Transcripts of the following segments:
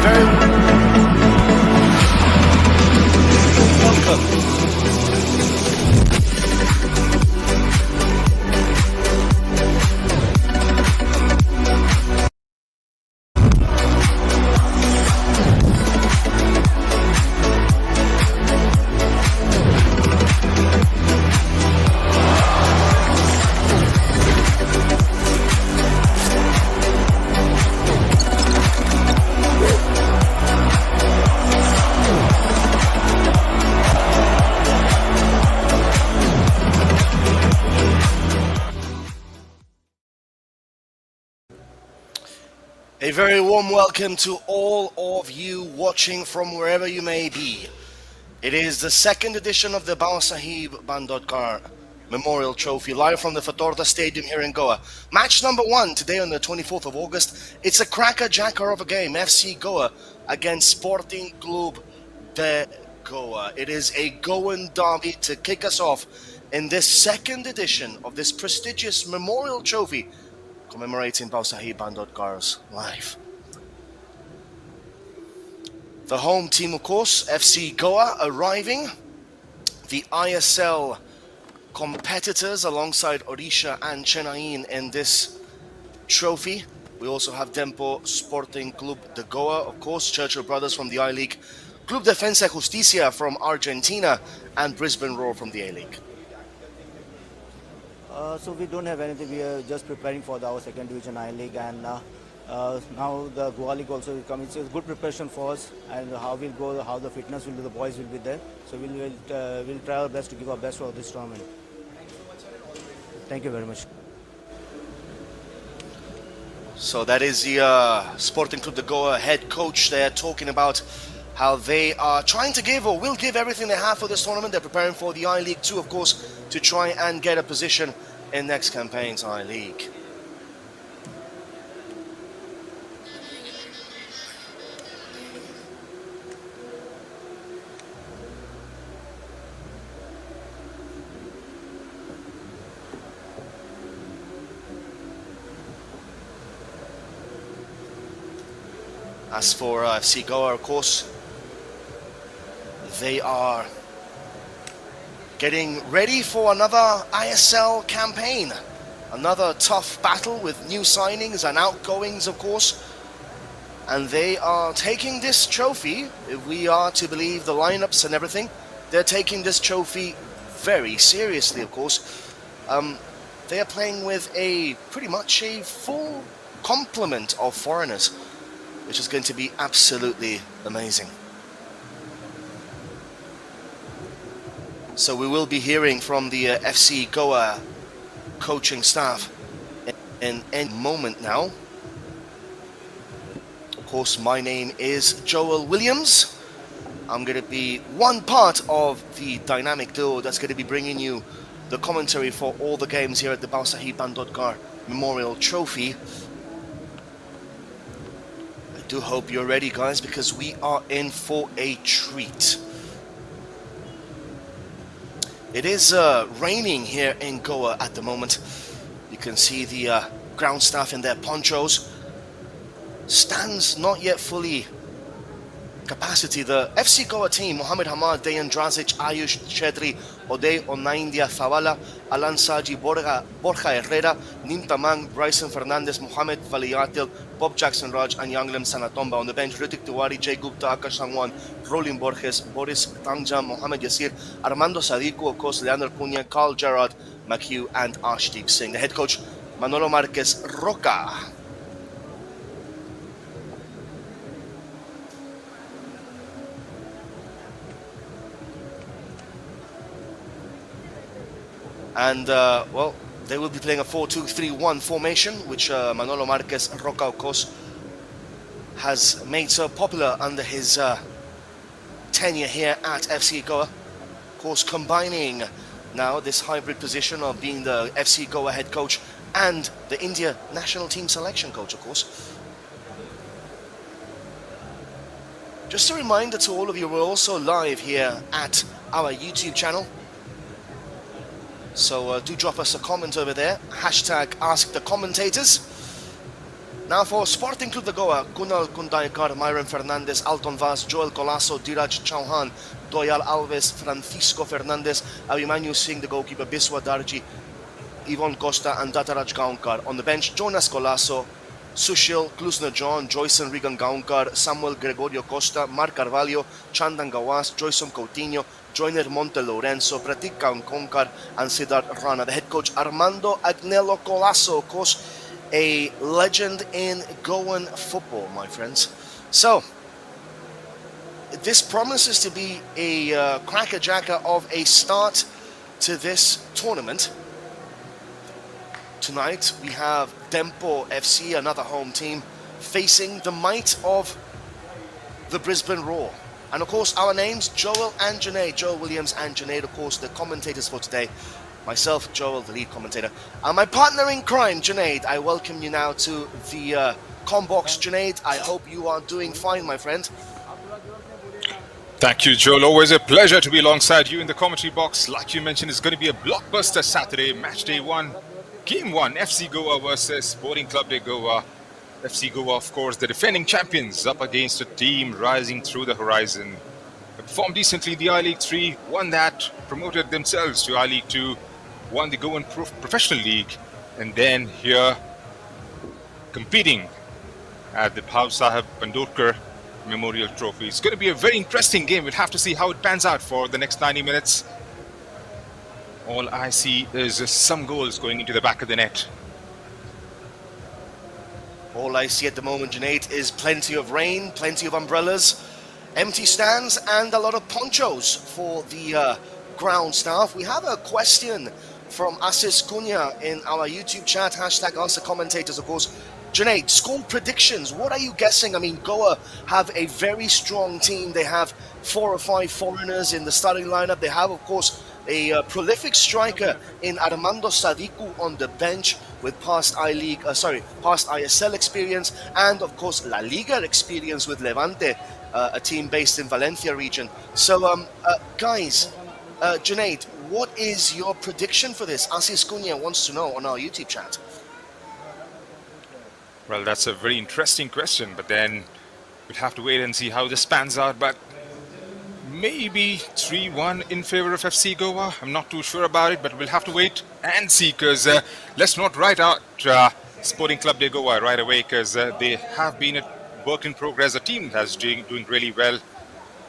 very welcome. A very warm welcome to all of you watching from wherever you may be. It is the second edition of the Bhausaheb Bandodkar Memorial Trophy, live from the Fatorda Stadium here in Goa. Match number 1 today on the 24th of August. It's a cracker-jacker of a game, FC Goa against Sporting Clube de Goa. It is a Goan derby to kick us off in this second edition of this prestigious Memorial Trophy, commemorating Bhausaheb Bandodkar's life. The home team, of course, FC Goa, arriving. The ISL competitors alongside Odisha and Chennai in this trophy. We also have Dempo Sporting Clube de Goa, of course, Churchill Brothers from the I-League, Club Defensa Justicia from Argentina, and Brisbane Roar from the A-League. So we don't have anything. We are just preparing for our second division I-League, and now the Goa League also will come. It's a good preparation for us, and how we'll go, how the fitness will be, the boys will be there. So we'll try our best to give our best for this tournament. Thank you very much. So that is the Sporting Clube de Goa head coach there, talking about how they are trying to give, or will give, everything they have for this tournament. They're preparing for the I-League too, of course, to try and get a position in next campaign's I-League. As for FC Goa, of course, they are getting ready for another ISL campaign. Another tough battle with new signings and outgoings, of course. And they are taking this trophy, if we are to believe the lineups and everything, they're taking this trophy very seriously, of course. They are playing with pretty much a full complement of foreigners, which is going to be absolutely amazing. So we will be hearing from the FC Goa coaching staff in a moment now. Of course, my name is Joel Williams. I'm going to be one part of the dynamic duo that's going to be bringing you the commentary for all the games here at the Bhausaheb Bandodkar Memorial Trophy. I do hope you're ready, guys, because we are in for a treat. It is raining here in Goa at the moment. You can see the ground staff in their ponchos. Stands not yet fully capacity. The FC Goa team: Mohamed Hamad, Dejan Drazic, Ayush Chedri, Odey Onaindia Favala, Alan Saji, Borja Herrera, Nim Tamang, Bryson Fernandez, Mohamed Valiatil, Bob Jackson Raj, and Yanglem Sanatomba. On the bench: Ritik Tiwari, Jay Gupta, Akash Sangwan, Rolin Borges, Boris Tangjam, Mohamed Yasir, Armando Sadiku, of course, Leander Cunha, Carl Gerard, McHugh, and Ashdeep Singh. The head coach, Manolo Marquez Roca. And, well, they will be playing a 4-2-3-1 formation, which Manolo Marquez Roca, of course, has made so popular under his tenure here at FC Goa. Of course, combining now this hybrid position of being the FC Goa head coach and the India national team selection coach, of course. Just a reminder to all of you, we're also live here at our YouTube channel. So do drop us a comment over there, hashtag Ask the Commentators. Now for Sporting Clube de Goa, Kunal Kundaikar, Myron Fernandez, Alton Vaz, Joel Colasso, Diraj Chauhan, Doyal Alves, Francisco Fernandez, Abimanyu Singh, the goalkeeper, Biswa Darji, Yvonne Costa and Dataraj Gaunkar. On the bench, Jonas Colasso, Sushil, Klusna John, Joyson Regan Gaunkar, Samuel Gregorio Costa, Mark Carvalho, Chandan Gawas, Joyson Coutinho, Joyner Monte Lorenzo, Pratik Gaunkar, and Siddharth Rana. The head coach, Armando Agnello Colasso, of course, a legend in Goan football, my friends. So, this promises to be a cracker-jacker of a start to this tournament. Tonight we have Dempo FC, another home team, facing the might of the Brisbane Roar. And of course our names, Joel and Junaid, Joel Williams and Junaid, of course the commentators for today. Myself, Joel, the lead commentator, and my partner in crime, Junaid. I welcome you now to the Combox. Junaid, I hope you are doing fine, my friend. Thank you, Joel. Always a pleasure to be alongside you in the commentary box. Like you mentioned, it's going to be a blockbuster Saturday, match day 1, game 1, FC Goa versus Sporting Club de Goa. FC Goa, of course, the defending champions, up against a team rising through the horizon. They performed decently in the I-League 3, won that, promoted themselves to I-League 2, won the Goan Professional League, and then here competing at the Bhausaheb Bandodkar Memorial Trophy. It's going to be a very interesting game. We'll have to see how it pans out for the next 90 minutes. All I see is some goals going into the back of the net. All I see at the moment, Junaid, is plenty of rain, plenty of umbrellas, empty stands, and a lot of ponchos for the ground staff. We have a question from Asis Cunha in our YouTube chat, hashtag Ask the Commentators, of course. Junaid, score predictions. What are you guessing? I mean, Goa have a very strong team. They have 4 or 5 foreigners in the starting lineup. They have, of course, a prolific striker in Armando Sadiku on the bench with past ISL experience and, of course, La Liga experience with Levante, a team based in Valencia region. So, guys, Junaid, what is your prediction for this? Asis Cunha wants to know on our YouTube chat. Well, that's a very interesting question, but then we'll have to wait and see how this pans out. But maybe 3-1 in favor of FC Goa. I'm not too sure about it, but we'll have to wait and see, because let's not write out Sporting Club de Goa right away, because they have been a work in progress. The team has doing really well.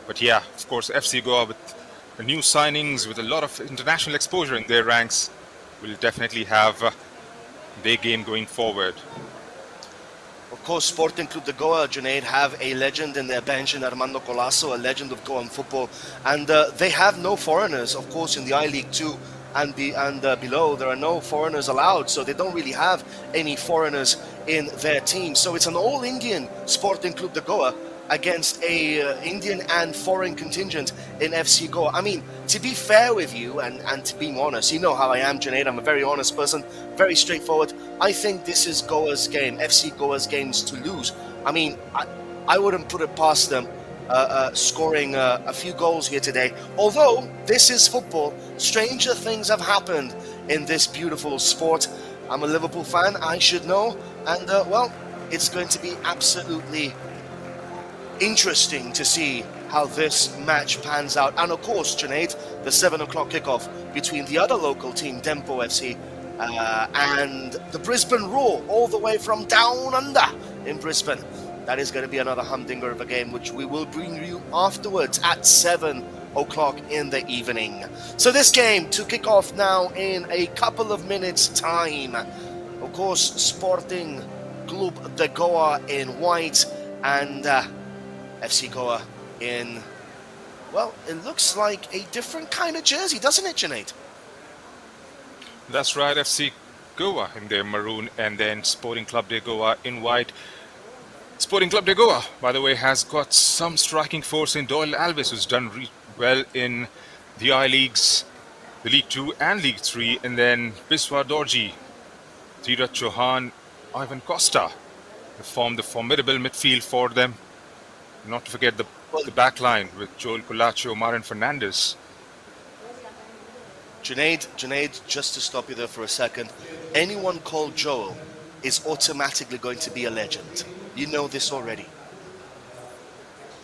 But yeah, of course, FC Goa with the new signings, with a lot of international exposure in their ranks, will definitely have their game going forward. Of course, Sporting Clube de Goa, Junaid, have a legend in their bench in Armando Colasso, a legend of Goan football, and they have no foreigners, of course, in the I-League 2 and below. There are no foreigners allowed, so they don't really have any foreigners in their team. So it's an all-Indian Sporting Clube de Goa against a Indian and foreign contingent in FC Goa. I mean, to be fair with you and to be honest, you know how I am, Junaid. I'm a very honest person, very straightforward. I think this is Goa's game, FC Goa's games to lose. I mean, I wouldn't put it past them scoring a few goals here today. Although this is football, stranger things have happened in this beautiful sport. I'm a Liverpool fan, I should know, and well, it's going to be absolutely interesting to see how this match pans out. And of course, Junaid, the 7 o'clock kickoff between the other local team, Dempo FC, and the Brisbane Roar, all the way from down under in Brisbane. That is going to be another humdinger of a game, which we will bring you afterwards at 7 o'clock in the evening. So this game to kick off now in a couple of minutes' time. Of course, Sporting Clube de Goa in white and FC Goa in, well, it looks like a different kind of jersey, doesn't it, Junaid? That's right, FC Goa in their maroon, and then Sporting Club de Goa in white. Sporting Club de Goa, by the way, has got some striking force in Doyle Alves, who's done well in the I-Leagues, the League 2 and League 3, and then Biswa Dorji, Tira Chauhan, Ivan Costa formed the formidable midfield for them. Not to forget the back line with Joel Colacho, Myron Fernandez. Junaid, just to stop you there for a second, anyone called Joel is automatically going to be a legend. You know this already.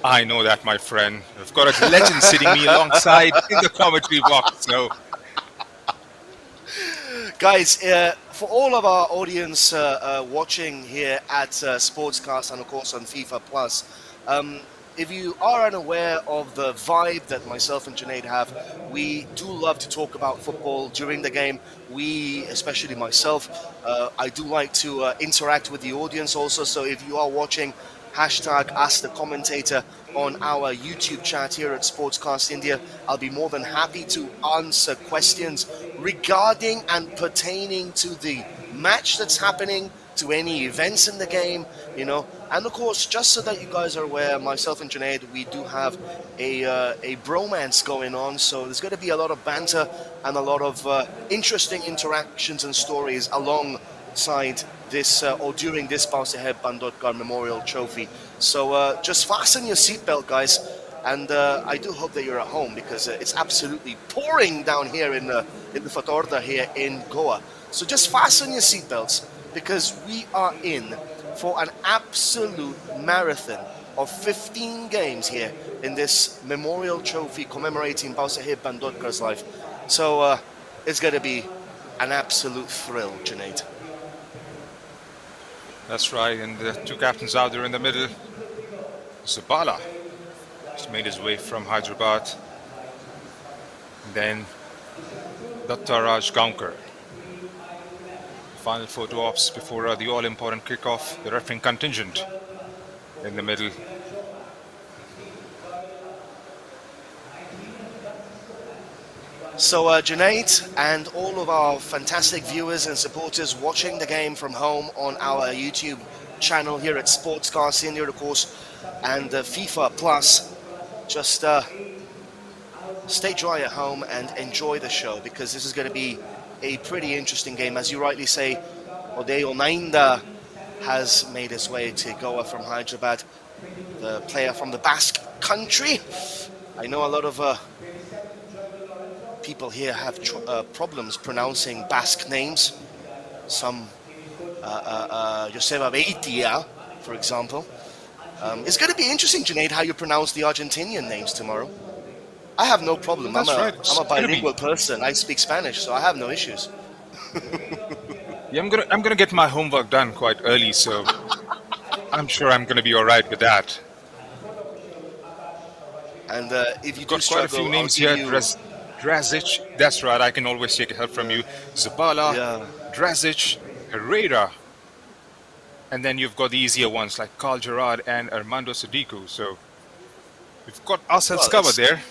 I know that, my friend. I've got a legend sitting me alongside in the commentary box. So Guys, for all of our audience watching here at Sportscast and of course on FIFA Plus, if you are unaware of the vibe that myself and Junaid have, we do love to talk about football during the game. We, especially myself, I do like to interact with the audience also. So if you are watching, hashtag Ask the Commentator on our YouTube chat here at Sportscast India, I'll be more than happy to answer questions regarding and pertaining to the match that's happening, to any events in the game, you know. And of course, just so that you guys are aware, myself and Junaid, we do have a bromance going on, so there's going to be a lot of banter and a lot of interesting interactions and stories alongside this or during this Bhausaheb Bandodkar Memorial Trophy. So just fasten your seatbelt, guys, and I do hope that you're at home, because it's absolutely pouring down here in the Fatorda here in Goa. So just fasten your seatbelts, because we are in for an absolute marathon of 15 games here in this Memorial Trophy commemorating Bhausaheb Bandodkar's life. So it's going to be an absolute thrill, Junaid. that's right. And the two captains out there in the middle. Zabala has made his way from Hyderabad. And then Dattaraj Gaunkar. Final photo ops before the all-important kickoff. The refereeing contingent in the middle. So Junaid and all of our fantastic viewers and supporters watching the game from home on our YouTube channel here at Sportscast India, of course, and FIFA Plus, just stay dry at home and enjoy the show, because this is going to be a pretty interesting game. As you rightly say, Odeo Nainda has made his way to Goa from Hyderabad, the player from the Basque country. I know a lot of people here have problems pronouncing Basque names. Some, Joseba Beitia, for example. It's going to be interesting, Junaid, how you pronounce the Argentinian names tomorrow. I have no problem. That's right. I'm a bilingual person. I speak Spanish, so I have no issues. Yeah, I'm gonna get my homework done quite early, so I'm sure I'm gonna be all right with that. And if you do Got quite a struggle, few names I'll here. give you... Drazic, that's right. I can always take help from you. Zabala, Yeah. Drazic, Herrera, and then you've got the easier ones like Carl Gerard and Armando Sadiku. So we've got ourselves Well, covered there.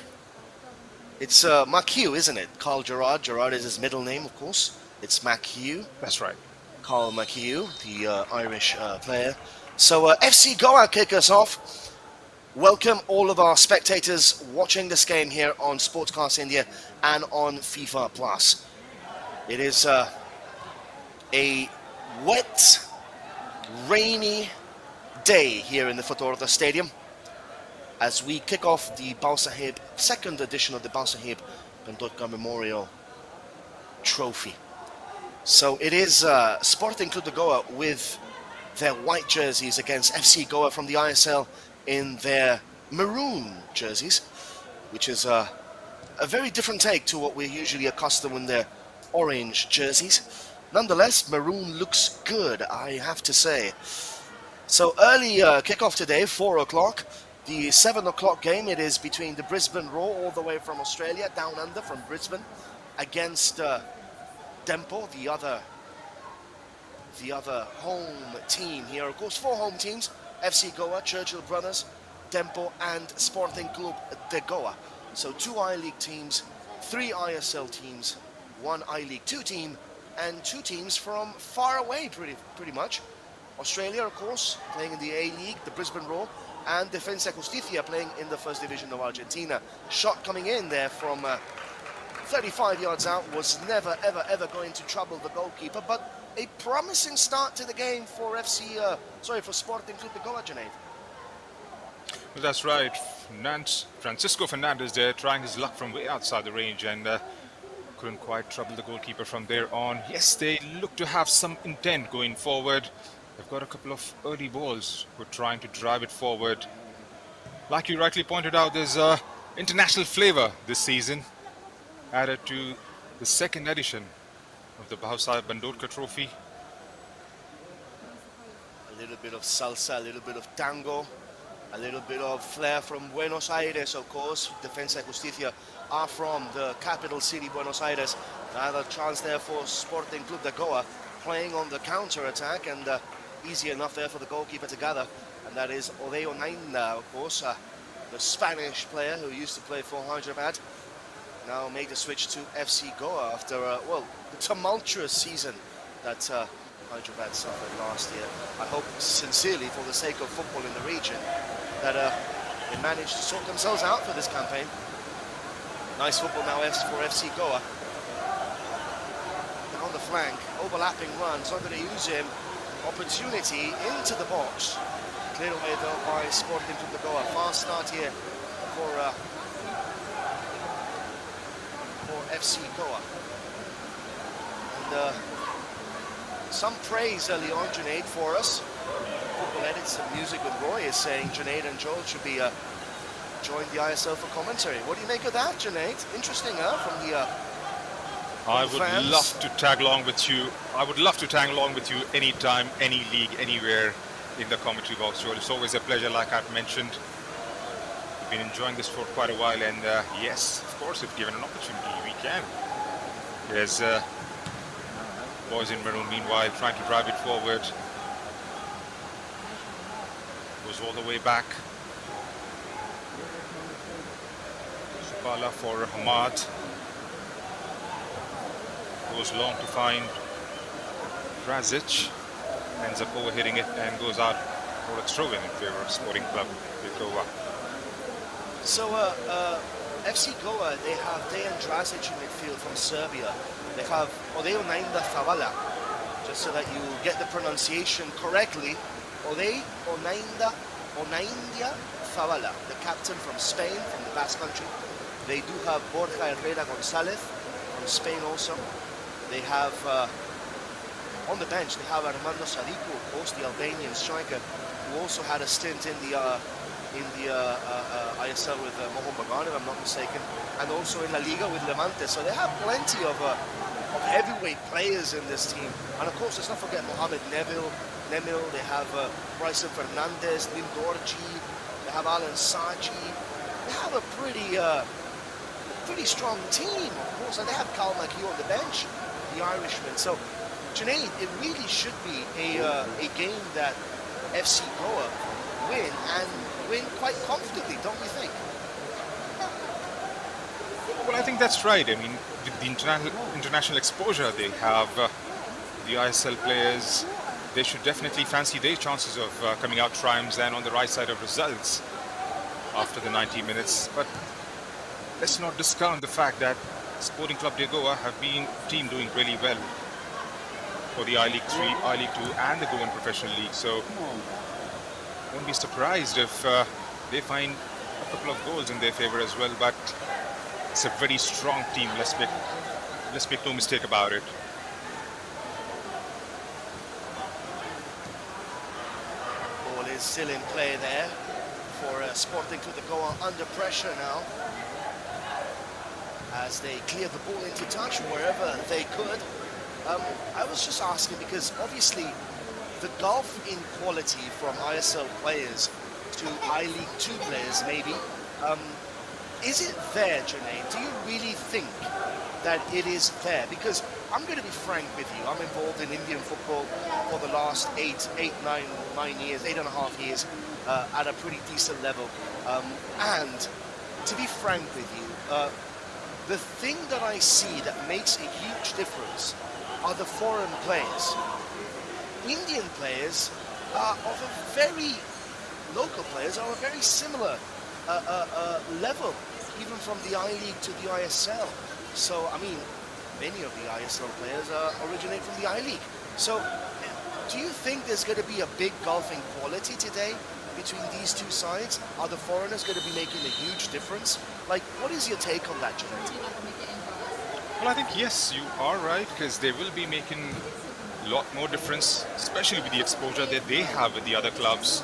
It's Makiu, isn't it? Carl Gerard. Gerard is his middle name, of course. It's Makiu. That's right. Carl Makiu, the Irish player. So FC Goa kick us off. Welcome all of our spectators watching this game here on Sportscast India and on FIFA Plus. It is a wet, rainy day here in the Fatorda Stadium as we kick off the Bhausaheb, second edition of the Bhausaheb Bandodkar Memorial Trophy. So it is Sporting Clube de Goa with their white jerseys against FC Goa from the ISL in their maroon jerseys, which is a very different take to what we're usually accustomed in their orange jerseys. Nonetheless, maroon looks good, I have to say. So early kickoff today, 4 o'clock. The 7 o'clock game, it is between the Brisbane Roar, all the way from Australia, down under from Brisbane, against Dempo, the other home team here. Of course, 4 home teams: FC Goa, Churchill Brothers, Dempo, and Sporting Clube de Goa. So 2 I-League teams, 3 ISL teams, 1 I-League 2 team, and 2 teams from far away, pretty much. Australia, of course, playing in the A-League, the Brisbane Roar, and Defensa Justicia playing in the first division of Argentina. Shot coming in there from 35 yards out was never, ever going to trouble the goalkeeper, but a promising start to the game for for Sporting Clube de Goa, Junaid. Well, that's right. Francisco Fernandez there trying his luck from way outside the range and couldn't quite trouble the goalkeeper from there on. Yes, they look to have some intent going forward. They've got a couple of early balls. We're trying to drive it forward. Like you rightly pointed out, there's international flavor this season added to the second edition of the Bhausaheb Bandodkar trophy. A little bit of salsa, a little bit of tango, a little bit of flair from Buenos Aires, of course. Defensa y Justicia are from the capital city, Buenos Aires. Another chance there for Sporting Club de Goa, playing on the counter-attack, and easy enough there for the goalkeeper to gather. And that is Odeo Nainda, of course, the Spanish player who used to play for Hyderabad. Now made the switch to FC Goa after, well, the tumultuous season that Hyderabad suffered last year. I hope sincerely, for the sake of football in the region, that they managed to sort themselves out for this campaign. Nice football now for FC Goa. Down the flank, overlapping runs, not going to use him. Opportunity into the box. Cleared away though by Sporting Club de Goa. Fast start here for FC Goa. And some praise early on, Junaid, for us. Football Edits and Music with Roy is saying Junaid and Joel should be join the ISL for commentary. What do you make of that, Junaid? Interesting, from the I would fans. love to tag along with you. I would love to tag along with you anytime, any league, anywhere in the commentary box, Joel. It's always a pleasure, like I've mentioned. We've been enjoying this for quite a while, and yes, of course, if given an opportunity, we can. There's boys in maroon, meanwhile, trying to drive it forward. Goes all the way back. Supala for Hamad. Goes long to find Drazic. Ends up overhitting it and goes out for a throw-in in favor of Sporting Club de Goa. So FC Goa, they have Dejan Drazic in midfield from Serbia. They have Odeo Nainda Zavala, just so that you get the pronunciation correctly. Onaindia Zavala, the captain from Spain, from the Basque Country. They do have Borja Herrera Gonzalez from Spain also. They have, on the bench, they have Armando Sadiku, of course, the Albanian striker, who also had a stint in the ISL with Mohon Bagan, if I'm not mistaken, and also in La Liga with Levante. So they have plenty of heavyweight players in this team. And of course, let's not forget Mohamed Nemil. They have Bryson Fernandez, Lindorji. They have Alan Saji. They have a pretty strong team, of course, and they have Cal McHugh on the bench, the Irishman. So, Junaid, it really should be a game that FC Goa win, and win quite comfortably, don't you think? Well, I think that's right. I mean, with the international exposure they have, the ISL players, they should definitely fancy their chances of coming out triumphs and on the right side of results after the 90 minutes. But let's not discount the fact that Sporting Club de Goa have been a team doing really well for the I-League 3, I-League 2 and the Goan Professional League. So won't be surprised if they find a couple of goals in their favor as well. But it's a very strong team. Let's make no mistake about it. Ball is still in play there for Sporting Club de Goa, under pressure now, as they clear the ball into touch wherever they could. I was just asking because obviously the gulf in quality from ISL players to I-League 2 players maybe, is it there, Junaid? Do you really think that it is there? Because I'm going to be frank with you, I'm involved in Indian football for the last 9 years, 8.5 years, at a pretty decent level. And to be frank with you, the thing that I see that makes a huge difference are the foreign players. Indian players are of a very, local players are a very similar level, even from the I-League to the ISL. So, I mean, many of the ISL players originate from the I-League. So, do you think there's going to be a big gulf in quality today between these two sides? Are the foreigners going to be making a huge difference? Like, what is your take on that, Junaid? Well, I think yes, you are right, because they will be making a lot more difference, especially with the exposure that they have with the other clubs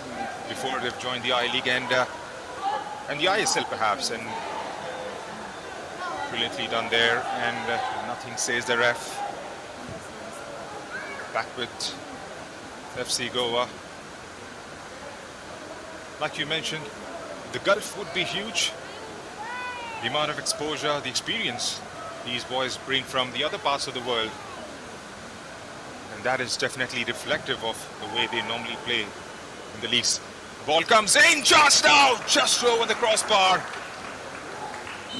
before they've joined the I League and the ISL perhaps. And brilliantly done there, and nothing says the ref. Back with FC Goa. Like you mentioned, the gulf would be huge. The amount of exposure, the experience these boys bring from the other parts of the world. And that is definitely reflective of the way they normally play in the leagues. Ball comes in just now, just over the crossbar.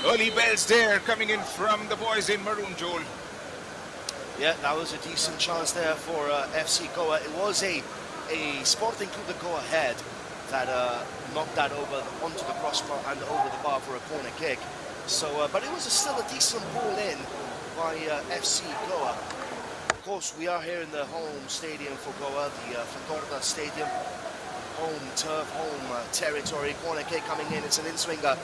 Early bells there coming in from the boys in maroon, Joel. Yeah, that was a decent chance there for FC Goa. It was a Sporting Clube that go ahead that knocked that over onto the crossbar and over the bar for a corner kick. So, but it was still a decent ball in by FC Goa. Of course, we are here in the home stadium for Goa, the Fatorda Stadium. Home turf, home territory. Corner kick coming in. It's an in-swinger.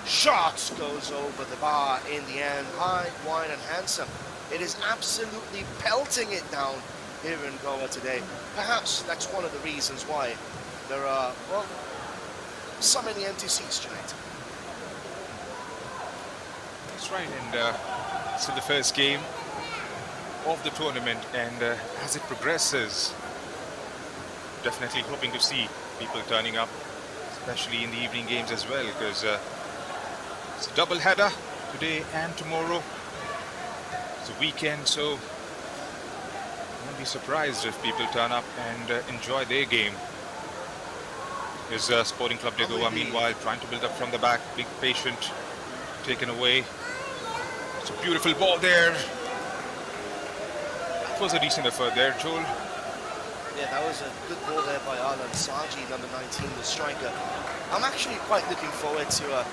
Shot goes over the bar in the end. High, wide and handsome. It is absolutely pelting it down here in Goa today. Perhaps that's one of the reasons why there are, well, so many empty seats tonight. That's right, and it's the first game of the tournament, and as it progresses, definitely hoping to see people turning up, especially in the evening games as well, because it's a double header today and tomorrow. It's a weekend, so I won't be surprised if people turn up and enjoy their game. Is Sporting Club de Goa meanwhile trying to build up from the back, being patient, taken away. It's a beautiful ball there. That was a decent effort there, Joel. Yeah, that was a good ball there by Alan Saji, number 19, the striker. I'm actually quite looking forward to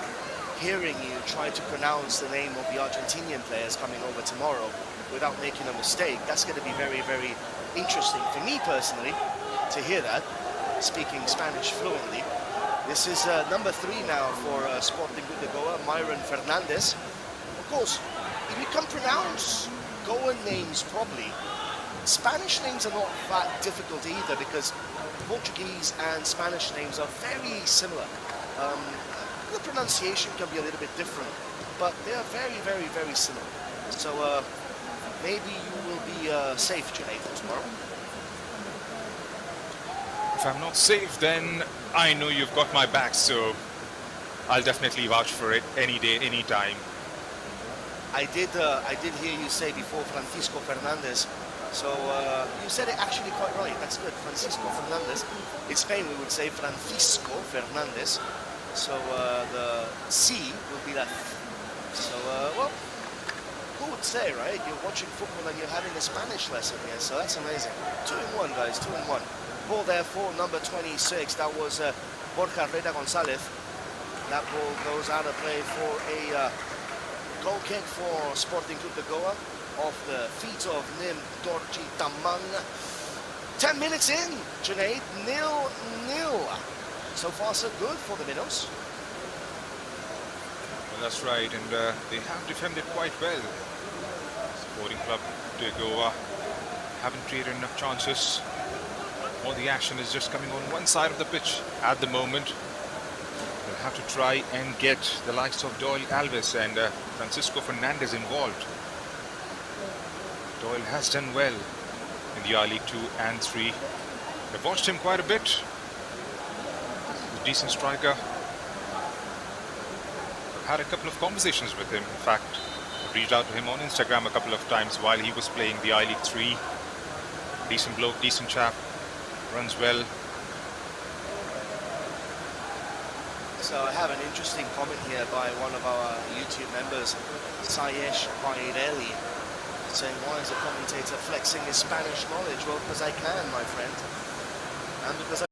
hearing you try to pronounce the name of the Argentinian players coming over tomorrow without making a mistake. That's going to be very, very interesting for me personally to hear that, speaking Spanish fluently. This is number 3 now for Sporting Clube de Goa, Myron Fernandez. Of course, if you can pronounce Goan names properly, Spanish names are not that difficult either, because Portuguese and Spanish names are very similar. The pronunciation can be a little bit different, but they are very, very, very similar. So maybe you will be safe, Junaid, for tomorrow. If I'm not safe, then I know you've got my back, so I'll definitely vouch for it any day, any time. I did hear you say before Francisco Fernandez. So you said it actually quite right. That's good. Francisco Fernandez. In Spain, we would say Francisco Fernandez. So the C will be that. So, well, who would say, right? You're watching football and you're having a Spanish lesson here. So that's amazing. 2-in-1, guys. 2-in-1. Ball there for number 26. That was Borja Reda Gonzalez. That ball goes out of play for a goal kick for Sporting Clube de Goa off the feet of Nim Dorji Tamang. 10 minutes in, Junaid, 0-0. So far so good for the Minnows. Well, that's right, and they have defended quite well. Sporting Club de Goa haven't created enough chances. All the action is just coming on one side of the pitch at the moment. They'll have to try and get the likes of Doyle Alves and Francisco Fernandez involved. Doyle has done well in the I-League 2 and 3. I've watched him quite a bit. He's a decent striker. I've had a couple of conversations with him. In fact, I've reached out to him on Instagram a couple of times while he was playing the I-League 3. Decent bloke, decent chap, runs well. So I have an interesting comment here by one of our YouTube members, Sayesh Baireli, saying, why is the commentator flexing his Spanish knowledge? Well, because I can, my friend. And because I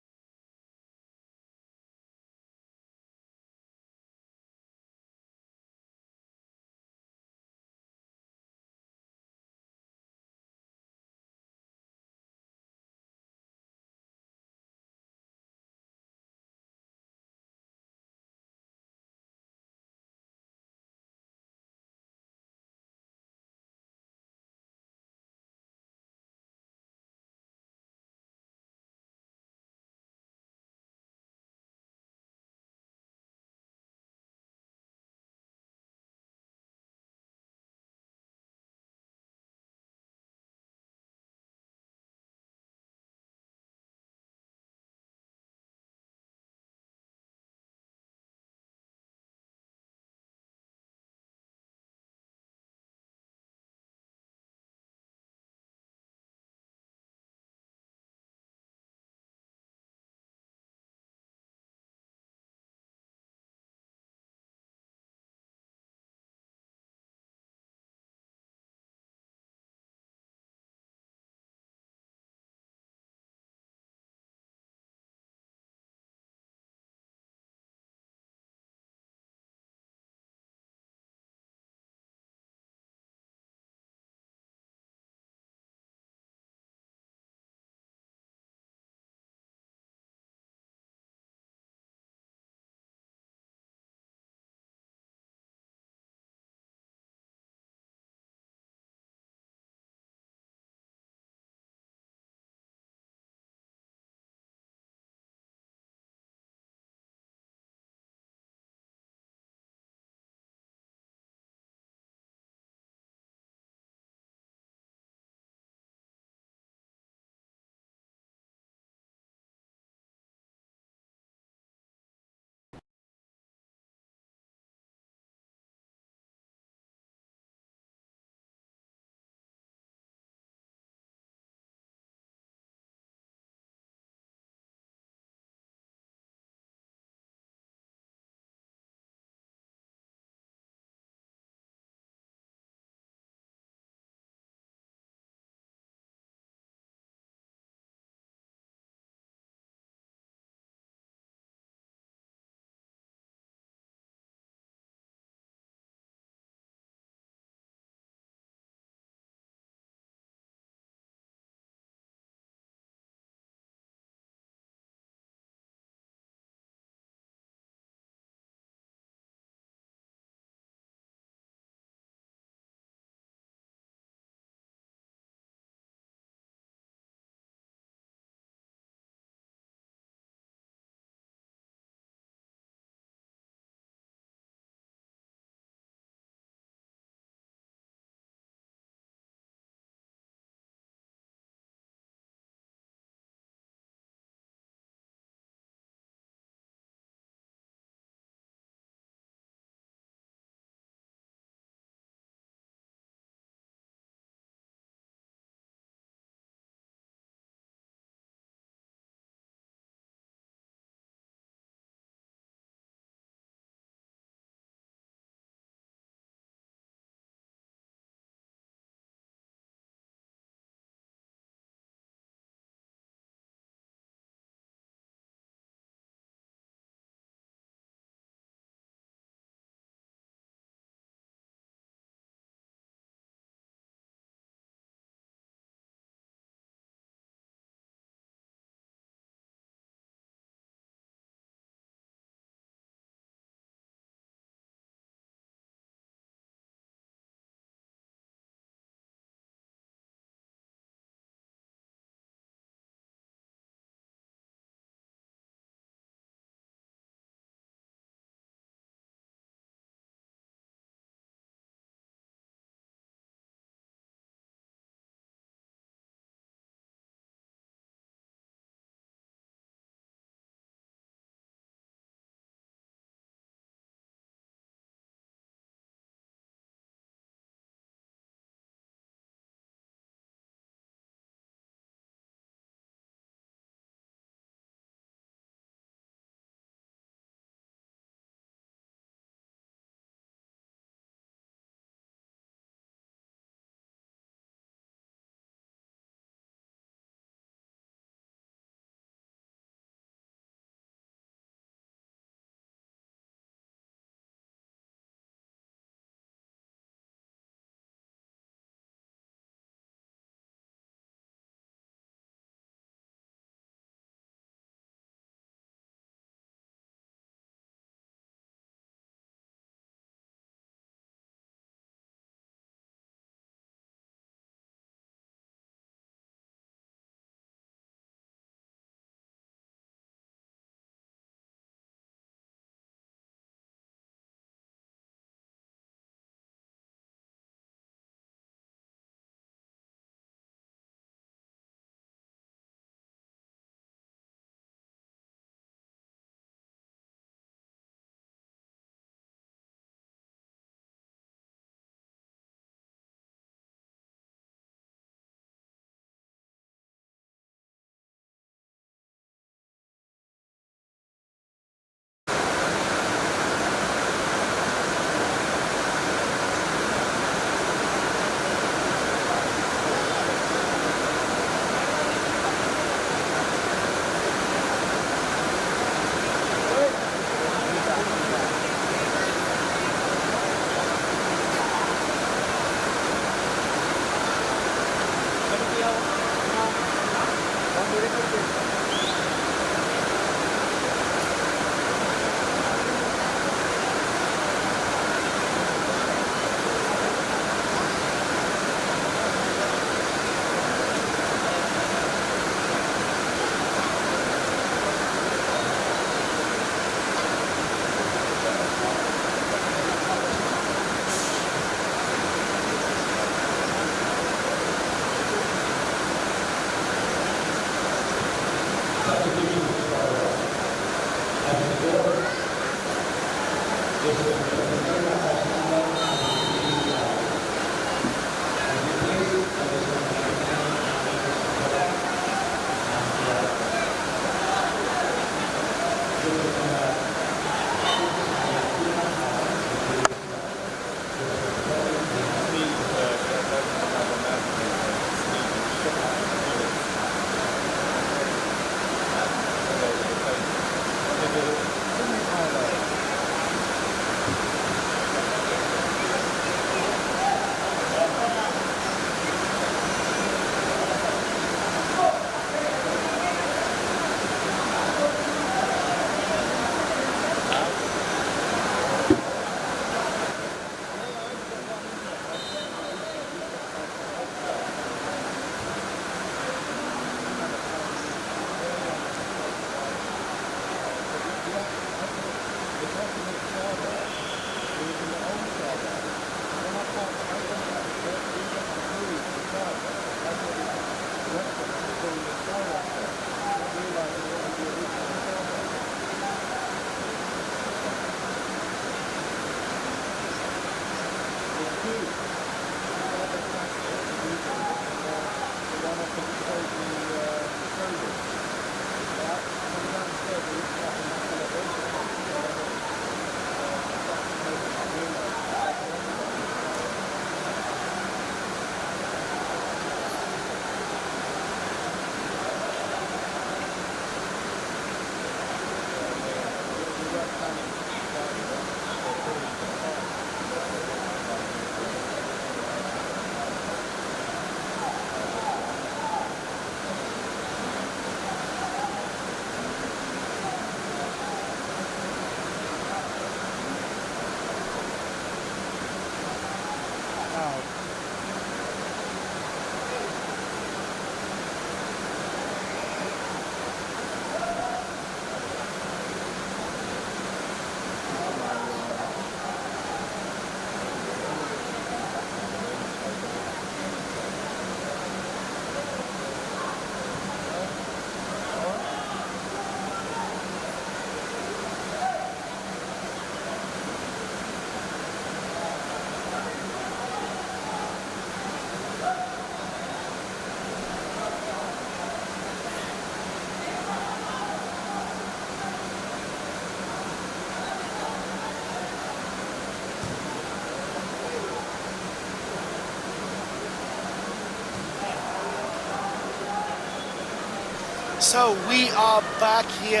So we are back here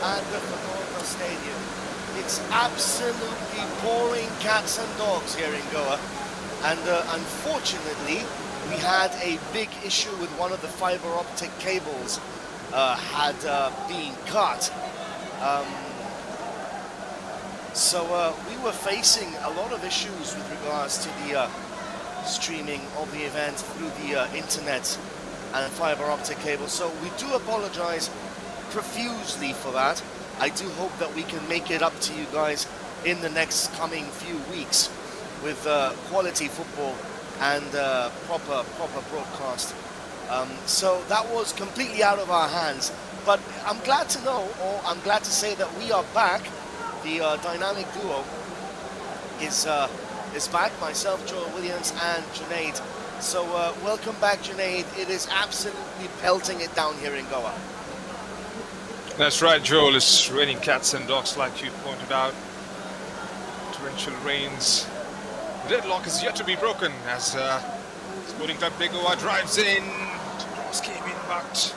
at the Bandodkar Stadium. It's absolutely pouring cats and dogs here in Goa, and unfortunately we had a big issue with one of the fiber optic cables had been cut. So we were facing a lot of issues with regards to the streaming of the event through the internet and fiber optic cable. So we do apologize profusely for that. I do hope that we can make it up to you guys in the next coming few weeks with quality football and proper broadcast. So that was completely out of our hands. But I'm glad to know, or I'm glad to say that we are back. The dynamic duo is back. Myself, Joel Williams, and Junaid. So welcome back, Junaid. It is absolutely pelting it down here in Goa. That's right, Joel. It's raining cats and dogs, like you pointed out. Torrential rains. The deadlock is yet to be broken as Sporting Club Goa drives in. Cross came in, but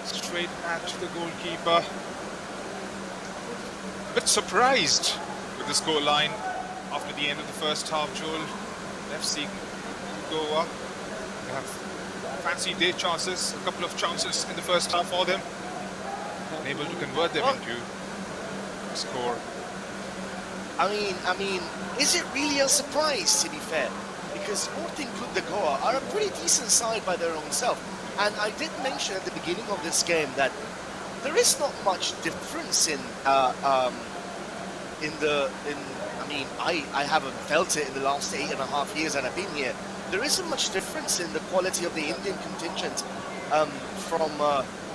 straight at the goalkeeper. A bit surprised with the score line after the end of the first half, Joel. FC Goa have fancied their chances, a couple of chances in the first half for them, unable to convert them into a score. I mean, is it really a surprise, to be fair? Because Sporting Club Goa are a pretty decent side by their own self. And I did mention at the beginning of this game that there is not much difference I haven't felt it in the last 8.5 years that I've been here. There isn't much difference in the quality of the Indian contingent from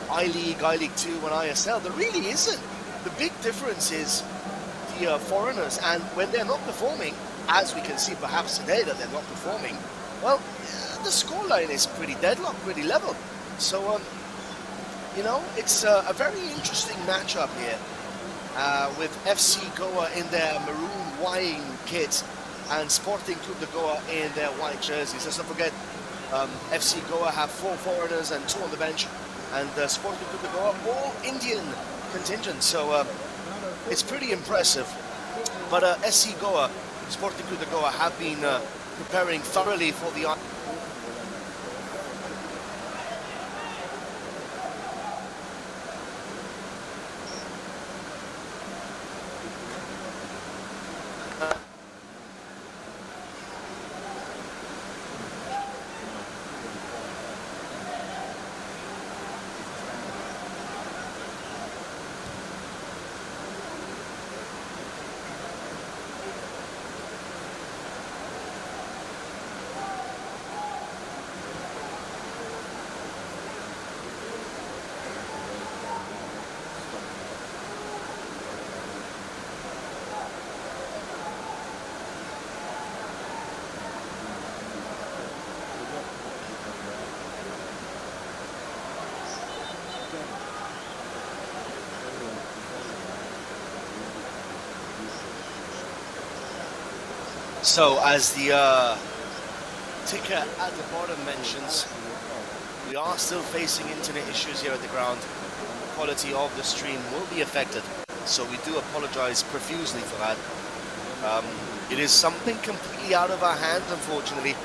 I-League, I-League 2 and ISL. There really isn't. The big difference is the foreigners, and when they're not performing, as we can see perhaps today that they're not performing, well, the scoreline is pretty deadlocked, pretty level. So, you know, it's a very interesting matchup here with FC Goa in their maroon wine kits and Sporting Clube de Goa in their white jerseys. Let's not forget, FC Goa have 4 foreigners and 2 on the bench, and Sporting Clube de Goa all Indian contingent. So it's pretty impressive. But SC Goa, Sporting Clube de Goa, have been preparing thoroughly for the So, as the ticker at the bottom mentions, we are still facing internet issues here at the ground. Quality of the stream will be affected, so we do apologize profusely for that. It is something completely out of our hands, unfortunately.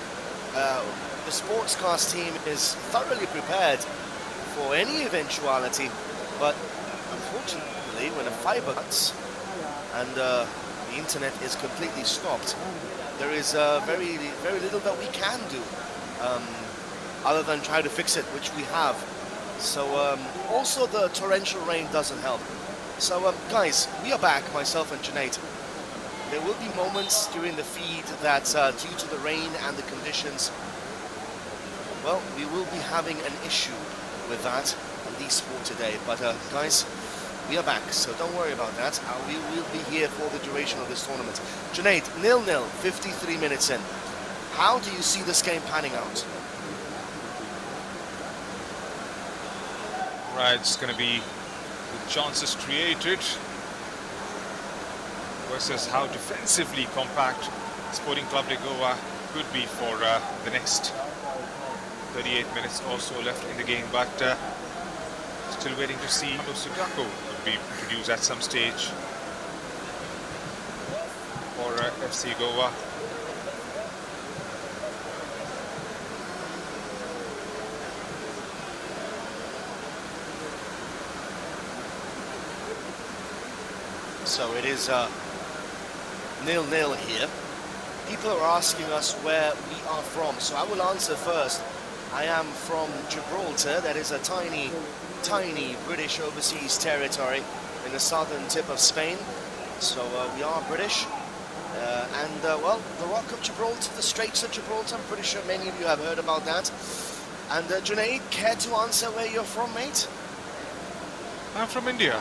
The sportscast team is thoroughly prepared for any eventuality, but unfortunately, when a fiber cuts and the internet is completely stopped, there is very little that we can do other than try to fix it, which we have. So also the torrential rain doesn't help. So guys, we are back, myself and Junaid. There will be moments during the feed that due to the rain and the conditions, well, we will be having an issue with that, at least for today. But guys, we are back, so don't worry about that. We will be here for the duration of this tournament. Junaid, 0-0, 53 minutes in. How do you see this game panning out? Right, it's going to be the chances created versus how defensively compact Sporting Clube de Goa could be for the next 38 minutes or so left in the game. But still waiting to see Sudako be produced at some stage for FC Goa. So it is 0-0 here. People are asking us where we are from, so I will answer first. I am from Gibraltar. That is a tiny British overseas territory in the southern tip of Spain. So we are British. Well, the Rock of Gibraltar, the Straits of Gibraltar, I'm pretty sure many of you have heard about that. And Junaid, care to answer where you're from, mate? I'm from India.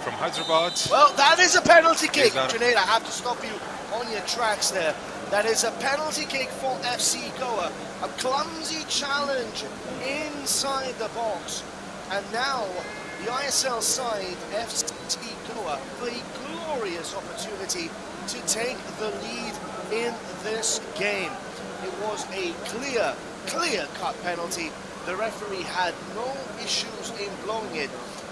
From Hyderabad. Well, that is a penalty kick. Yes, Junaid, I have to stop you on your tracks there. That is a penalty kick for FC Goa. A clumsy challenge inside the box. And now the ISL side, FC Goa, for a glorious opportunity to take the lead in this game. It was a clear-cut penalty. The referee had no issues in blowing it.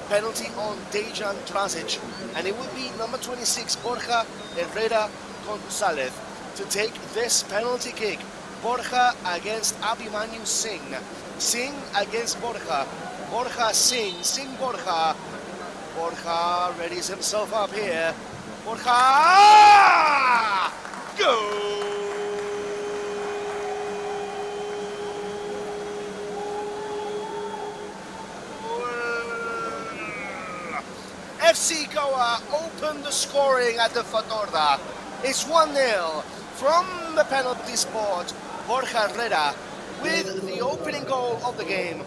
Penalty on Dejan Drazic, and it would be number 26 Borja Herrera Gonzalez to take this penalty kick. Borja against Abhimanyu Singh. Singh against Borja. Borja Singh. Singh Borja. Borja readies himself up here. Borja! Go! FC Goa opened the scoring at the Fatorda. It's 1-0 from the penalty spot. Borja Herrera with the opening goal of the game,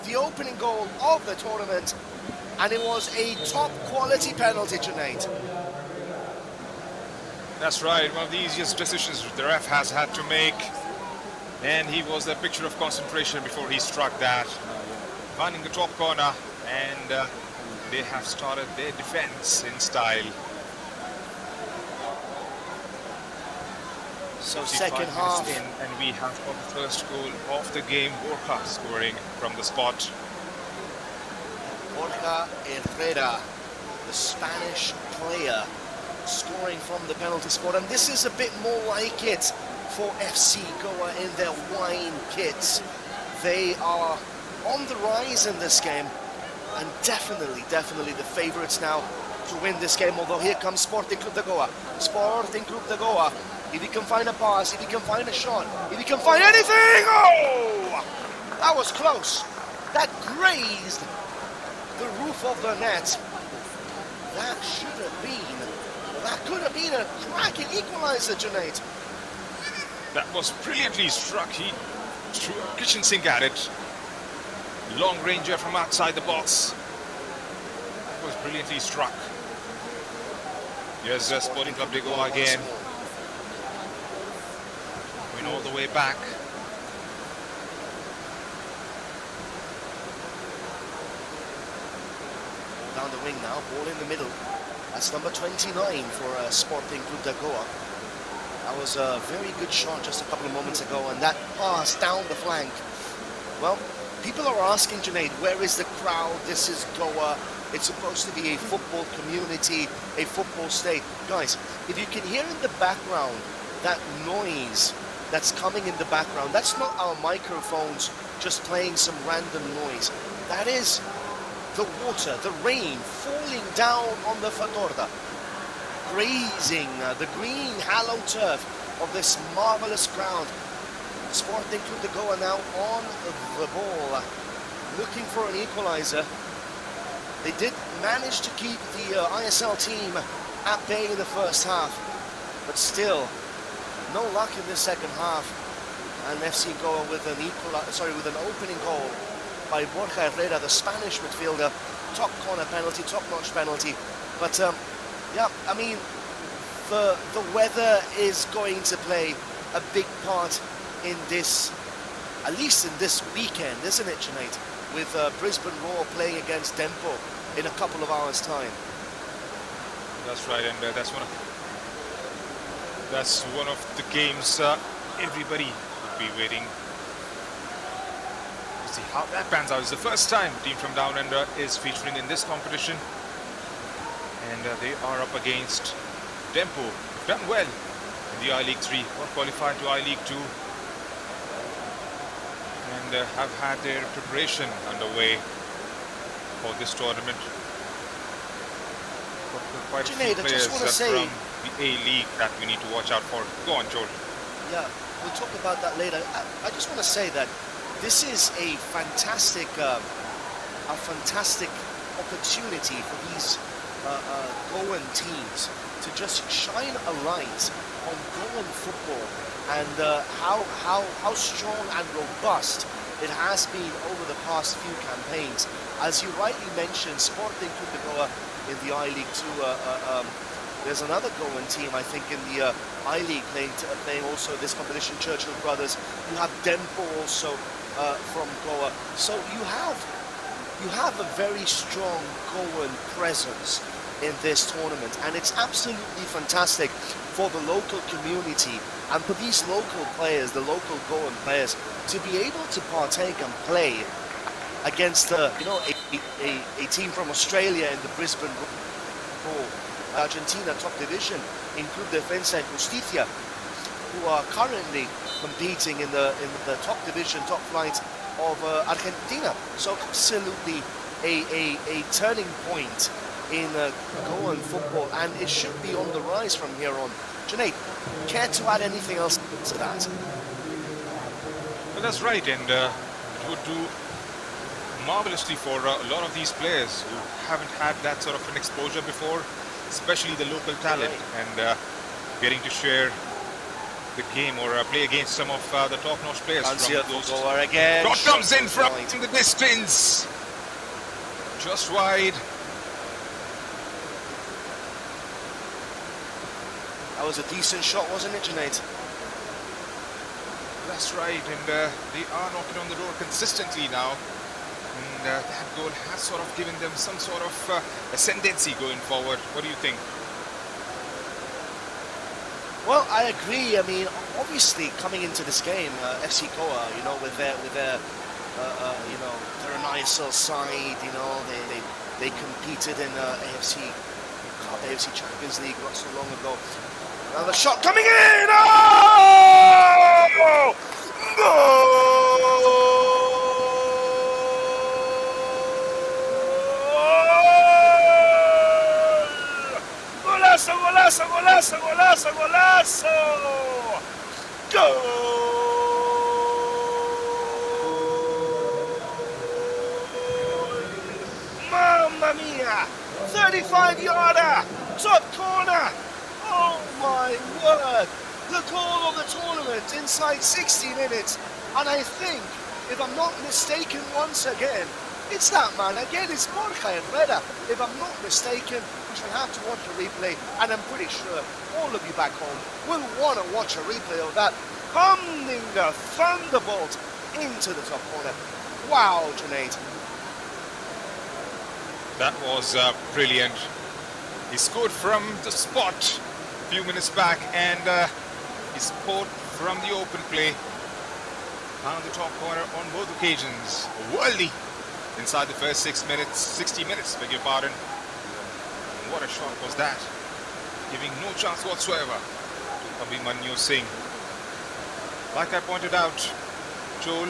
the opening goal of the tournament, and it was a top quality penalty, Junaid. That's right, one of the easiest decisions the ref has had to make. And he was a picture of concentration before he struck that. Finding the top corner, and they have started their defense in style. So 55 second minutes half. in, and we have got the first goal of the game. Borja scoring from the spot. Borja Herrera, the Spanish player, scoring from the penalty spot. And this is a bit more like it for FC Goa in their wine kits. They are on the rise in this game, and definitely the favourites now to win this game. Although here comes Sporting Clube de Goa. Sporting Clube de Goa. If he can find a pass, if he can find a shot, if he can find anything, oh! That was close. That grazed the roof of the net. That should have been, that could have been a cracking equaliser, Junaid. That was brilliantly struck. He threw a kitchen sink at it. Long ranger from outside the box. That was brilliantly struck. Here's Sporting Clube de Goa again. Going all the way back. Down the wing now, ball in the middle. That's number 29 for Sporting Clube de Goa. That was a very good shot just a couple of moments ago, and that pass down the flank. Well, people are asking, Junaid, where is the crowd? This is Goa. It's supposed to be a football community, a football state. Guys, if you can hear in the background that noise that's coming in the background, that's not our microphones just playing some random noise. That is the water, the rain falling down on the Fatorda, grazing the green hallowed turf of this marvelous ground. Sporting Clube de Goa now on the ball, looking for an equaliser. They did manage to keep the ISL team at bay in the first half, but still no luck in the second half. And FC Goa with an opening goal by Borja Herrera, the Spanish midfielder. Top corner penalty, top-notch penalty. But yeah, I mean, the weather is going to play a big part in this, at least in this weekend, isn't it, Junaid? With Brisbane Roar playing against Dempo in a couple of hours' time. That's right, and that's one of the games everybody will be waiting to see how that pans out. It's the first time a team from Down Under is featuring in this competition, and they are up against Dempo. Done well in the I-League 3, got qualified to I-League 2, and have had their preparation underway for this tournament. Quite a few Junaid, I players just want to say, from the A-League that we need to watch out for. Go on, George. yeah, we'll talk about that later. I just want to say that this is a fantastic opportunity for these Goan teams to just shine a light on Goan football and how strong and robust it has been over the past few campaigns. As you rightly mentioned, Sporting Clube de Goa in the I-League 2. There's another Goan team, I think, in the I-League playing also this competition, Churchill Brothers. You have Dempo also from Goa. So you have a very strong Goan presence in this tournament, and it's absolutely fantastic for the local community and for these local players, the local Goan players, to be able to partake and play against a team from Australia in the Brisbane Roar, Argentina top division in Club Defensa y Justicia, who are currently competing in the top division, top flight of Argentina. So absolutely a turning point in Goan football, and it should be on the rise from here on. Junaid, care to add anything else to that? Well, that's right, and it would do marvelously for a lot of these players who haven't had that sort of an exposure before, especially the local talent, and getting to share the game or play against some of the top-notch players from those. Again. Shot comes in from the distance, just wide. That was a decent shot, wasn't it, Junaid? That's right, and they are knocking on the door consistently now. And that goal has sort of given them some sort of ascendancy going forward. What do you think? Well, I agree. I mean, obviously, coming into this game, FC Goa, you know, with their you know, they're an ISL side. You know, they competed in AFC Champions League not so long ago. Another shot coming in. Oh! Golazo, golazo, golazo, golazo, golazo! Goal! Mamma mia! 35-yarder! Top corner! Oh my word! The goal of the tournament inside 60 minutes. And I think, if I'm not mistaken once again, it's that man again, it's Borja Herrera. If I'm not mistaken, we shall have to watch a replay, and I'm pretty sure all of you back home will want to watch a replay of that Humdinger thunderbolt into the top corner. Wow, Junaid. That was brilliant. He scored from the spot a few minutes back, and he scored from the open play. Found the top corner on both occasions. Worldly inside the first 60 minutes, beg your pardon. And what a shot was that, giving no chance whatsoever to Abhimanyu Singh. Like I pointed out, Joel,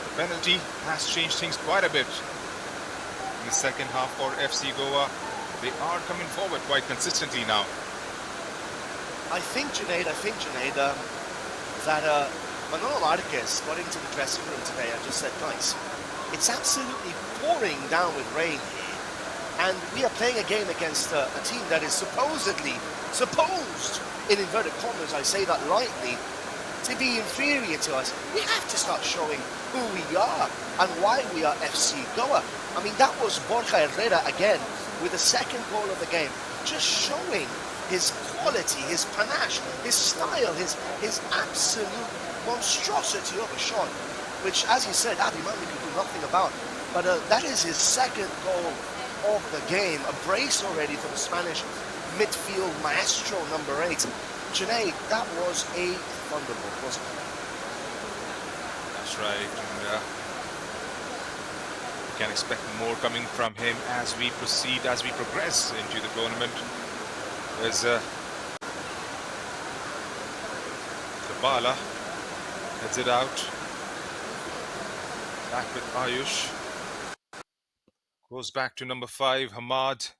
the penalty has changed things quite a bit in the second half for FC Goa. They are coming forward quite consistently now. I think, Junaid, that Manolo Marquez got into the dressing room today and just said, guys, it's absolutely pouring down with rain here, and we are playing a game against a team that is supposed, in inverted commas, I say that lightly, to be inferior to us. We have to start showing who we are and why we are FC Goa. I mean, that was Borja Herrera again with the second goal of the game, just showing his quality, his panache, his style, his absolute monstrosity of a shot, which, as you said, Abhimanyu could do nothing about. But that is his second goal of the game, a brace already for the Spanish midfield maestro number 8. Junaid, that was a thunderbolt, wasn't it? That's right. And, we can expect more coming from him as we progress into the tournament. There's Bala heads it out. Back with Ayush. Goes back to number 5, Hamad.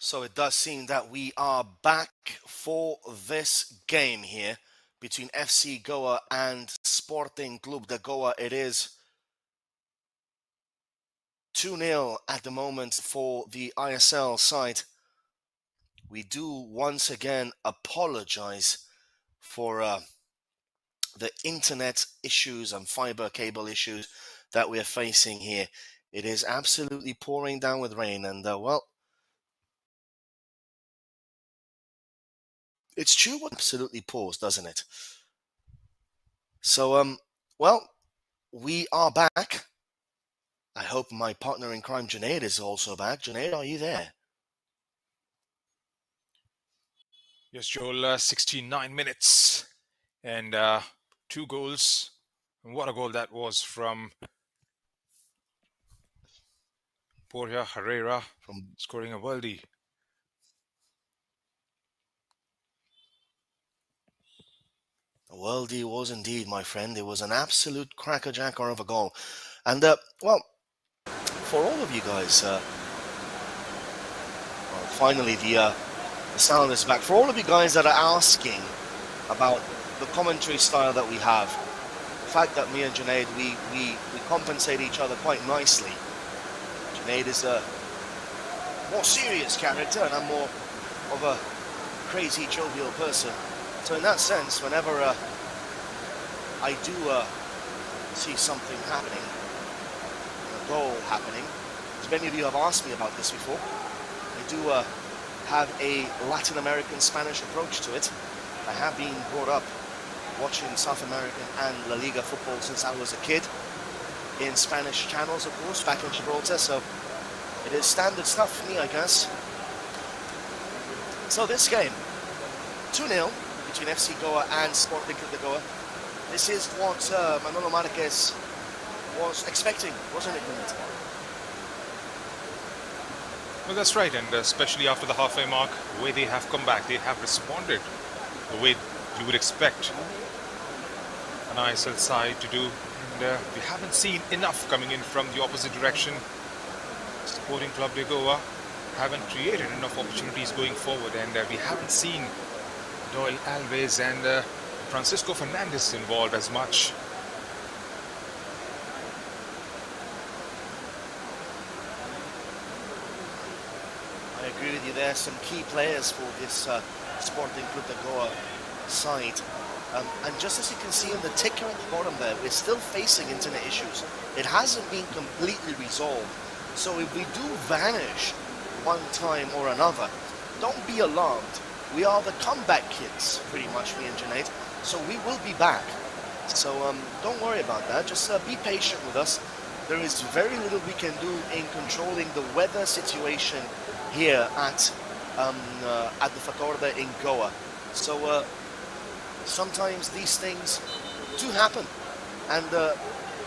So it does seem that we are back for this game here between FC Goa and Sporting Clube de Goa. It is 2-0 at the moment for the ISL side. We do once again apologize for the internet issues and fiber cable issues that we are facing here. It is absolutely pouring down with rain, and well, it's true what absolutely pours, doesn't it? So, well, we are back. I hope my partner in crime, Junaid, is also back. Junaid, are you there? Yes, Joel, 69 minutes and 2 goals. And what a goal that was from Borja Herrera, From scoring a worldie. Worldy was indeed, my friend. It was an absolute crackerjacker of a goal. And, well, for all of you guys, well, finally the sound is back. For all of you guys that are asking about the commentary style that we have, the fact that me and Junaid, we compensate each other quite nicely. Junaid is a more serious character and I'm more of a crazy, jovial person. So in that sense, whenever I do see something happening, a goal happening, as many of you have asked me about this before, I do have a Latin American Spanish approach to it. I have been brought up watching South American and La Liga football since I was a kid, in Spanish channels, of course, back in Gibraltar, so it is standard stuff for me, I guess. So this game, 2-0 between FC Goa and Sporting Clube de Goa. This is what Manolo Marquez was expecting, wasn't it, Clint? Well, that's right, and especially after the halfway mark, the way they have come back, they have responded the way you would expect an ISL side to do. And we haven't seen enough coming in from the opposite direction. Sporting Clube de Goa haven't created enough opportunities going forward, and we haven't seen Doyle Alves and Francisco Fernandez involved as much. I agree with you there. Some key players for this Sporting Clube de Goa side. And just as you can see on the ticker at the bottom there, we're still facing internet issues. It hasn't been completely resolved. So if we do vanish one time or another, don't be alarmed. We are the comeback kids, pretty much, me and Junaid. So we will be back. So don't worry about that. Just be patient with us. There is very little we can do in controlling the weather situation here at the Facorda in Goa. So sometimes these things do happen, and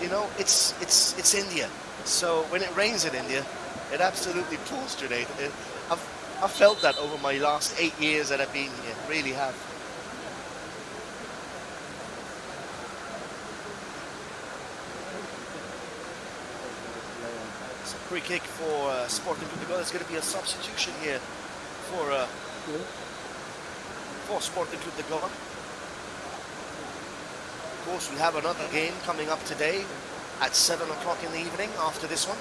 you know, it's India. So when it rains in India, it absolutely pours, Junaid. I've felt that over my last 8 years that I've been here. Really have. It's a free kick for Sporting Clube de Goa. There's going to be a substitution here for Sporting Clube de Goa. Of course, we have another game coming up today at 7 o'clock in the evening after this one,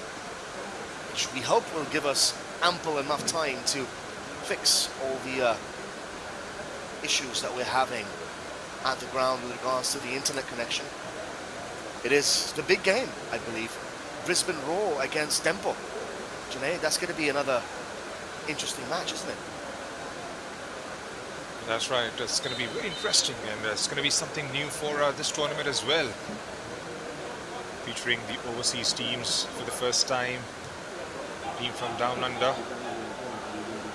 which we hope will give us ample enough time to fix all the issues that we're having at the ground with regards to the internet connection. It is the big game, I believe. Brisbane Roar against Tempo. Junaid, that's going to be another interesting match, isn't it? That's right, it's going to be very interesting, and it's going to be something new for this tournament as well. Featuring the overseas teams for the first time. Team from down under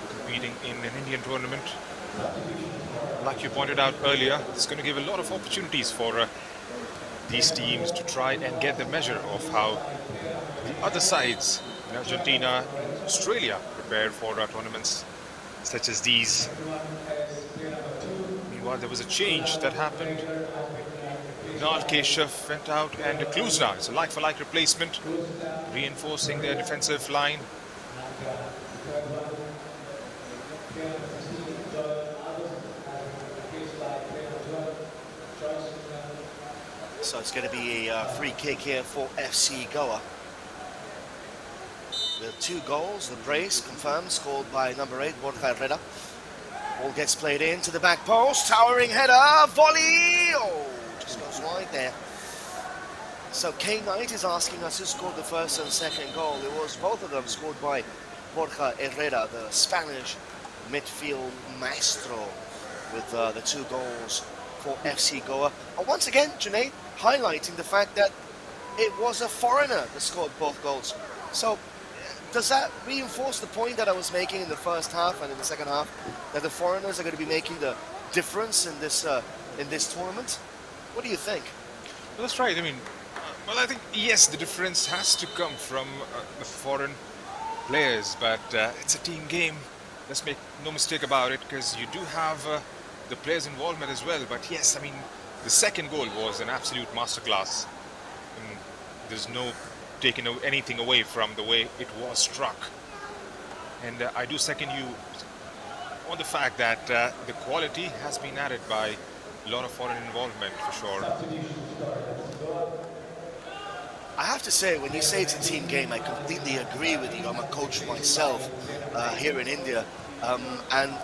competing in an Indian tournament. Like you pointed out earlier, it's going to give a lot of opportunities for these teams to try and get the measure of how the other sides in Argentina and Australia prepare for tournaments such as these. Meanwhile, there was a change that happened. Nal Keshav went out, and Kluzna is a like-for-like replacement, reinforcing their defensive line. So it's going to be a free kick here for FC Goa. The 2 goals, the brace confirmed, scored by number 8, Borja Herrera. Ball gets played into the back post, towering header, volley! Oh, just goes wide there. So K Knight is asking us who scored the first and second goal. It was both of them scored by Borja Herrera, the Spanish midfield maestro, with the 2 goals for FC Goa. And once again, Junaid, highlighting the fact that it was a foreigner that scored both goals. So does that reinforce the point that I was making in the first half and in the second half, that the foreigners are going to be making the difference in this tournament? What do you think? Well, that's right. I mean, well, I think, yes, the difference has to come from the foreign players, but it's a team game. Let's make no mistake about it, because you do have the players' involvement as well. But yes, I mean, the second goal was an absolute masterclass. And there's no taking anything away from the way it was struck. And I do second you on the fact that the quality has been added by a lot of foreign involvement, for sure. I have to say, when you say it's a team game, I completely agree with you. I'm a coach myself here in India, and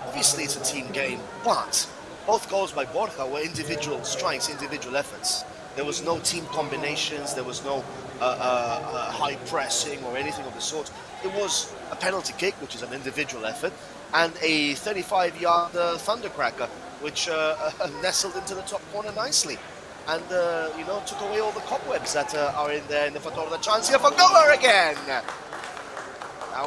obviously it's a team game, but both goals by Borja were individual strikes, individual efforts. There was no team combinations, there was no high pressing or anything of the sort. It was a penalty kick, which is an individual effort, and a 35-yard thundercracker, which nestled into the top corner nicely. And, took away all the cobwebs that are in there in the Fatorda. Chance here for Goa again! That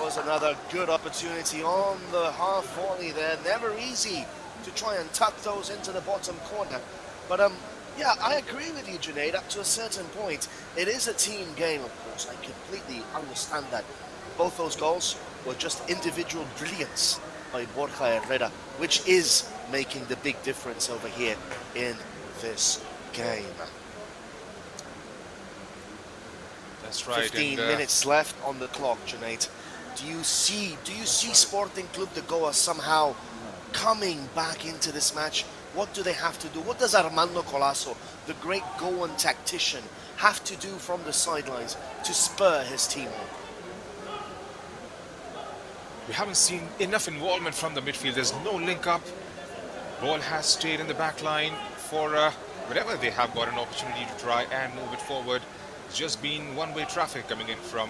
was another good opportunity on the half volley there. Never easy to try and tuck those into the bottom corner. But, yeah, I agree with you, Junaid, up to a certain point. It is a team game, of course. I completely understand that. Both those goals were just individual brilliance by Borja Herrera, which is making the big difference over here in this game. That's right. 15 minutes left on the clock, Junaid. Do you see Sporting Clube de Goa somehow coming back into this match? What do they have to do? What does Armando Colasso, the great Goan tactician, have to do from the sidelines to spur his team on? We haven't seen enough involvement from the midfield. There's no link up. Ball has stayed in the back line for whenever they have got an opportunity to try and move it forward. It's just been one-way traffic coming in from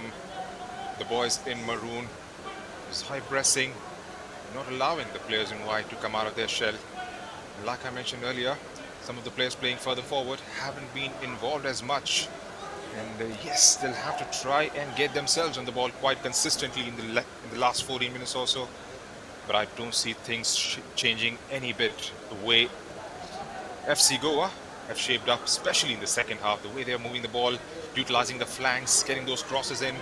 the boys in maroon. It's high pressing, not allowing the players in white to come out of their shell. And like I mentioned earlier, some of the players playing further forward haven't been involved as much. And yes, they'll have to try and get themselves on the ball quite consistently in the last 14 minutes or so. But I don't see things changing any bit. The way FC Goa have shaped up, especially in the second half, the way they're moving the ball, utilizing the flanks, getting those crosses in.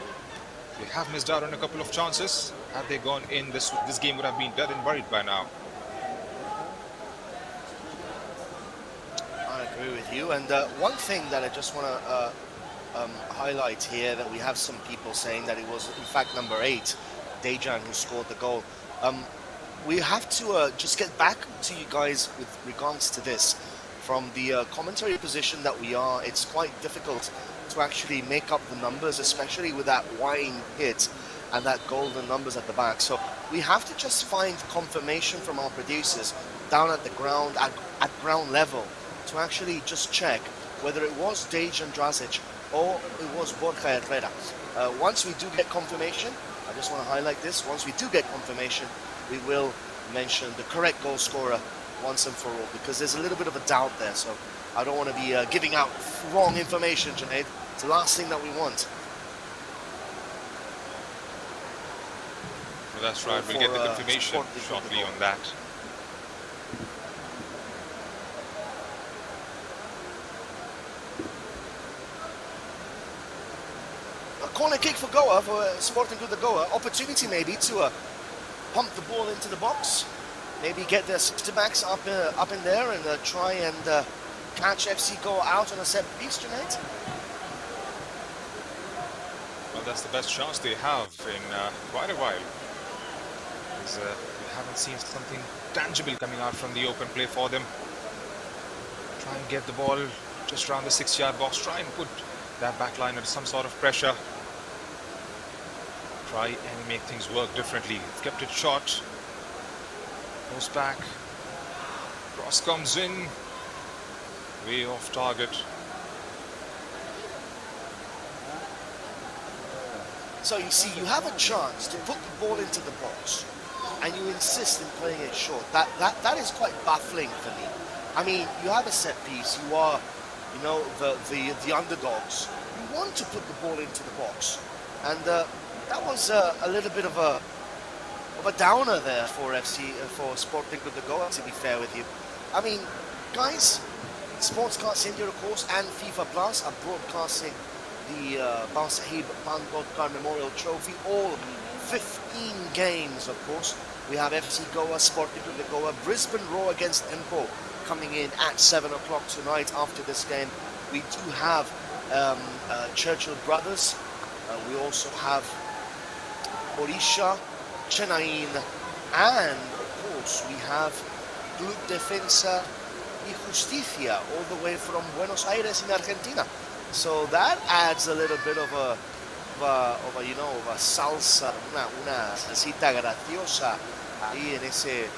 They have missed out on a couple of chances. Had they gone in, this game would have been dead and buried by now. I agree with you. And one thing that I just want to highlight here, that we have some people saying that it was in fact number 8, Dejan, who scored the goal. We have to just get back to you guys with regards to this. From the commentary position that we are, it's quite difficult to actually make up the numbers, especially with that wine hit and that golden numbers at the back. So we have to just find confirmation from our producers down at the ground, at ground level, to actually just check whether it was Dejan Drazic or it was Borja Herrera. Once we do get confirmation, I just want to highlight this, once we do get confirmation, we will mention the correct goal scorer once and for all, because there's a little bit of a doubt there, so I don't want to be giving out wrong information, Junaid. It's the last thing that we want. Well, that's right, we'll get the confirmation shortly on that. A corner kick for Goa, for Sporting Clube de Goa. Opportunity maybe to pump the ball into the box. Maybe get their centre-backs up in there and try and catch FC Goa out on a set piece, Junaid. Well, that's the best chance they have in quite a while. as we haven't seen something tangible coming out from the open play for them. Try and get the ball just around the 6-yard box. Try and put that back line under some sort of pressure. Try and make things work differently. Kept it short. Goes back. Cross comes in. Way off target. So you see, you have a chance to put the ball into the box, and you insist in playing it short. That is quite baffling for me. I mean, you have a set piece. You are, you know, the underdogs. You want to put the ball into the box, and that was a little bit of a downer there for for Sporting Clube de Goa. To be fair with you, I mean, guys, Sportscast India, of course, and FIFA Plus are broadcasting the Bhausaheb Bandodkar Memorial Trophy, all 15 games, of course. We have FC Goa, Sporting Clube de Goa, Brisbane Roar against Empo coming in at 7 o'clock tonight after this game. We do have Churchill Brothers. We also have Orisha, Chennai, and of course we have Club Defensa y Justicia all the way from Buenos Aires in Argentina. So that adds a little bit of a you know, of a salsa, una salsita graciosa ahí en este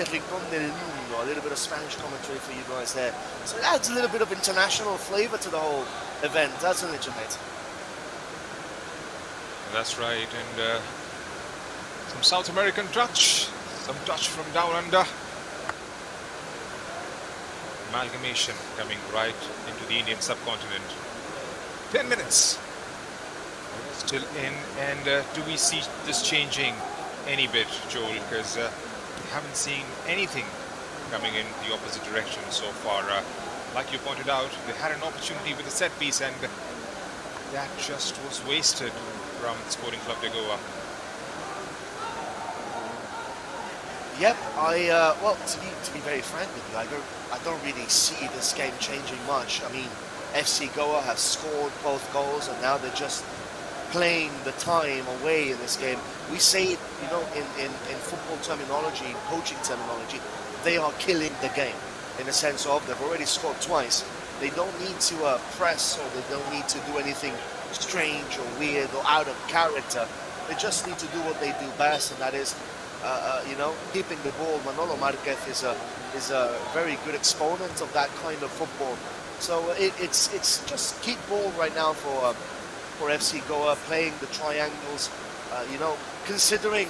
rincón del mundo. A little bit of Spanish commentary for you guys there. So it adds a little bit of international flavor to the whole event, doesn't it, Junaid? That's right, and some South American touch, some touch from down under. Amalgamation coming right into the Indian subcontinent. 10 minutes still in, and do we see this changing any bit, Joel? Because we haven't seen anything coming in the opposite direction so far. Like you pointed out, they had an opportunity with the set piece, and that just was wasted from Sporting Club de Goa. Yep, well, to be very frank with you, I don't really see this game changing much. I mean, FC Goa have scored both goals, and now they're just playing the time away in this game. We say it, you know, in football terminology, in coaching terminology, they are killing the game, in the sense of they've already scored twice. They don't need to press, or they don't need to do anything strange or weird or out of character. They just need to do what they do best, and that is you know, keeping the ball. Manolo Marquez is a very good exponent of that kind of football. So it's just keep ball right now for FC Goa, playing the triangles, you know, considering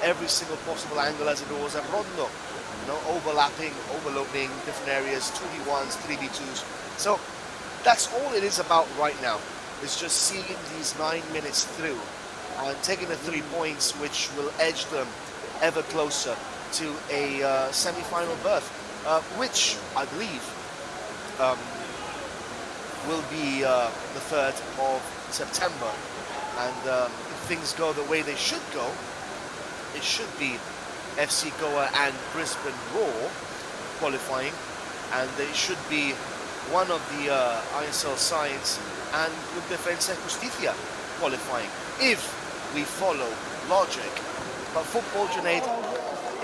every single possible angle as it was at Rondo, you know, overlapping, overloading different areas, 2v1s, 3v2s. So that's all it is about right now. It's just seeing these 9 minutes through and taking the 3 points, which will edge them ever closer to a semi-final berth, which I believe will be the 3rd of September. And if things go the way they should go, it should be FC Goa and Brisbane Roar qualifying, and they should be one of the ISL sides and Club Defensa y Justicia qualifying, if we follow logic. But football, Junaid,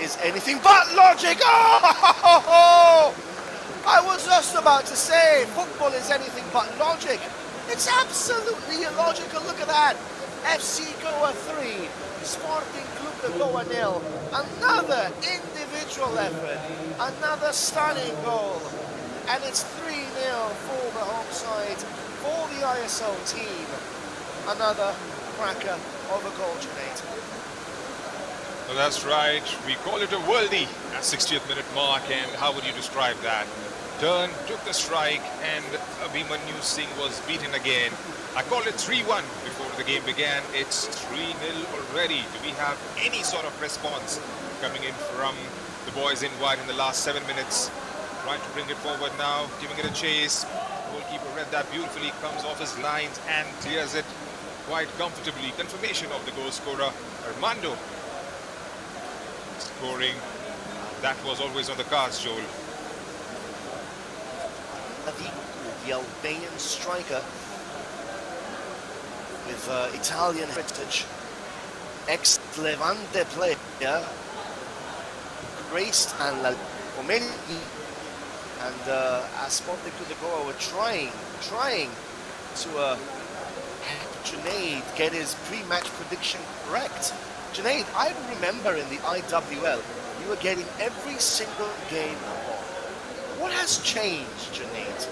is anything but logic. Oh! I was just about to say, football is anything but logic. It's absolutely illogical. Look at that. FC Goa 3, Sporting Clube de Goa 0. Another individual effort, another stunning goal. And it's 3-0 for the home side, for the ISL team. Another cracker of a goal, Junaid. Well, that's right. We call it a worldie at 60th minute mark, and how would you describe that? Turn, took the strike, and Abhimanyu Singh was beaten again. I called it 3-1 before the game began. It's 3-0 already. Do we have any sort of response coming in from the boys in white in the last 7 minutes? Trying to bring it forward now, giving it a chase. Goalkeeper read that beautifully, comes off his lines and clears it quite comfortably. Confirmation of the goal scorer, Armando. Scoring, that was always on the cards, Joel. The Albanian striker with Italian heritage, ex-Levante player, graced and Omeni and Sporting Clube were trying to help Junaid get his pre-match prediction correct. Junaid, I remember in the IWL, you were getting every single game wrong. What has changed, Junaid?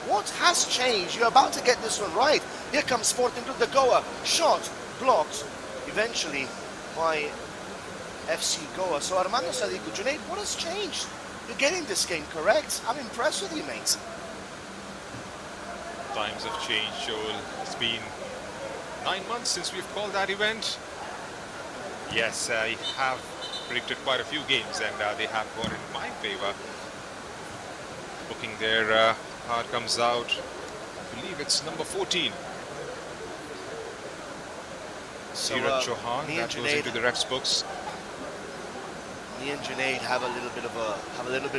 What has changed? You're about to get this one right. Here comes Sporting Clube Goa, shot, blocked, eventually by FC Goa. So Armando Sadiku, Junaid, what has changed? You're getting this game correct. I'm impressed with you, mate. Times have changed, Joel. It's been 9 months since we've called that event. Yes, I have predicted quite a few games and they have gone in my favor. Looking there, card comes out. I believe it's number 14. So, Sirat Chauhan, me that and goes Junaid, into the refs books. me and Junaid have a little bit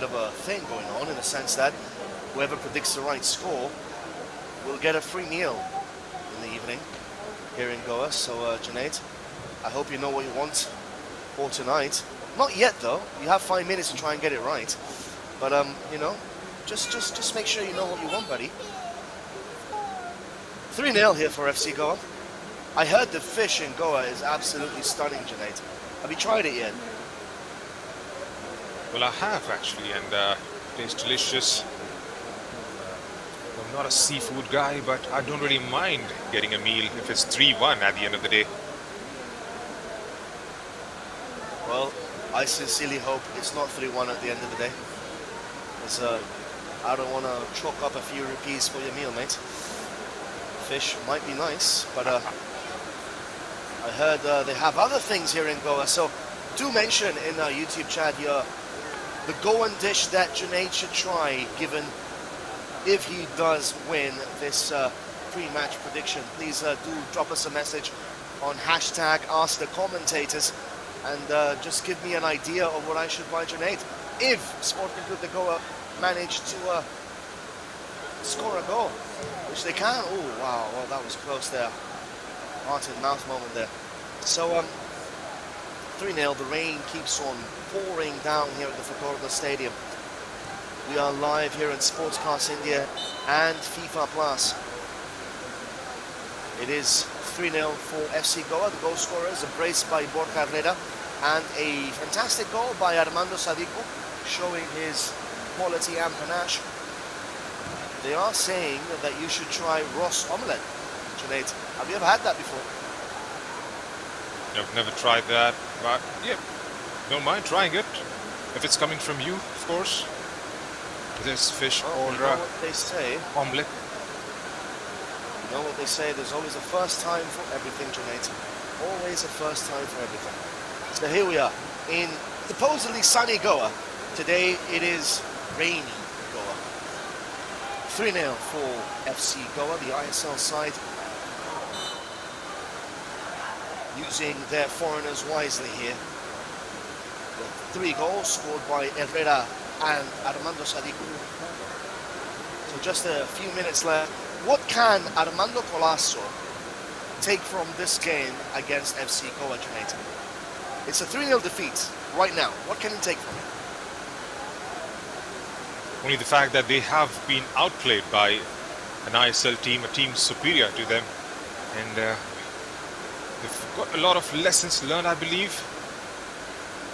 of a thing going on, in the sense that whoever predicts the right score will get a free meal in the evening here in Goa. So Junaid, I hope you know what you want for tonight. Not yet though. You have 5 minutes to try and get it right. But you know, just make sure you know what you want, buddy. 3-0 here for FC Goa. I heard the fish in Goa is absolutely stunning, Junaid. Have you tried it yet? Well, I have actually, and it tastes delicious. I'm not a seafood guy, but I don't really mind getting a meal if it's 3-1 at the end of the day. Well, I sincerely hope it's not 3-1 at the end of the day. Because I don't want to chalk up a few rupees for your meal, mate. Fish might be nice, but I heard they have other things here in Goa. So do mention in our YouTube chat the Goan dish that Junaid should try, given if he does win this pre-match prediction. Please do drop us a message on hashtag Ask the Commentators and just give me an idea of what I should buy Junaid if Sporting Clube Goa manage to score a goal, which they can. Oh wow, well that was close there. Heart in mouth moment there. So 3-0, the rain keeps on pouring down here at the Facorda Stadium. We are live here in Sportscast India and FIFA Plus. It is 3-0 for FC Goa. The goal scorers are braced by Borja Herrera and a fantastic goal by Armando Sadiku, showing his quality and panache. They are saying that you should try Ross omelette. Junaid, have you ever had that before? I've never tried that, but yeah, don't mind trying it. If it's coming from you, of course. This fish or you know what they say. omelette. You know what they say, there's always a first time for everything, Junaid. Always a first time for everything. So here we are in supposedly sunny Goa. Today it is rainy Goa. 3-0 for FC Goa, the ISL side, using their foreigners wisely here. The 3 goals scored by Herrera and Armando Sadiku. So just a few minutes left. What can Armando Colasso take from this game against FC Goa, Junaid? It's a 3-0 defeat right now. What can he take from it? Only the fact that they have been outplayed by an ISL team, a team superior to them. And they've got a lot of lessons learned, I believe.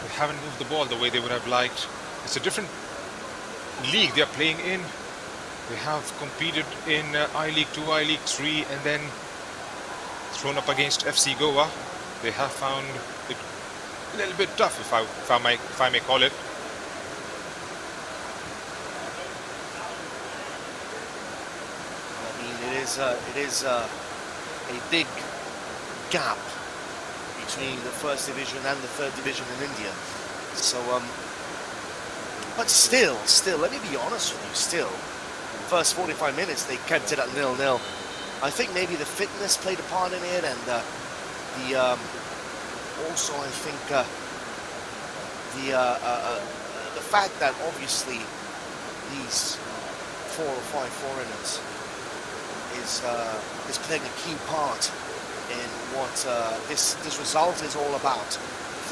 They haven't moved the ball the way they would have liked. It's a different league they're playing in. They have competed in I-League 2, I-League 3, and then thrown up against FC Goa. They have found it a little bit tough, if I may call it. I mean, it is a big gap between the first division and the third division in India. So, but still, let me be honest with you, still, first 45 minutes they kept it at 0-0. I think maybe the fitness played a part in it, and also I think the fact that obviously these 4 or 5 foreigners is playing a key part in what this result is all about.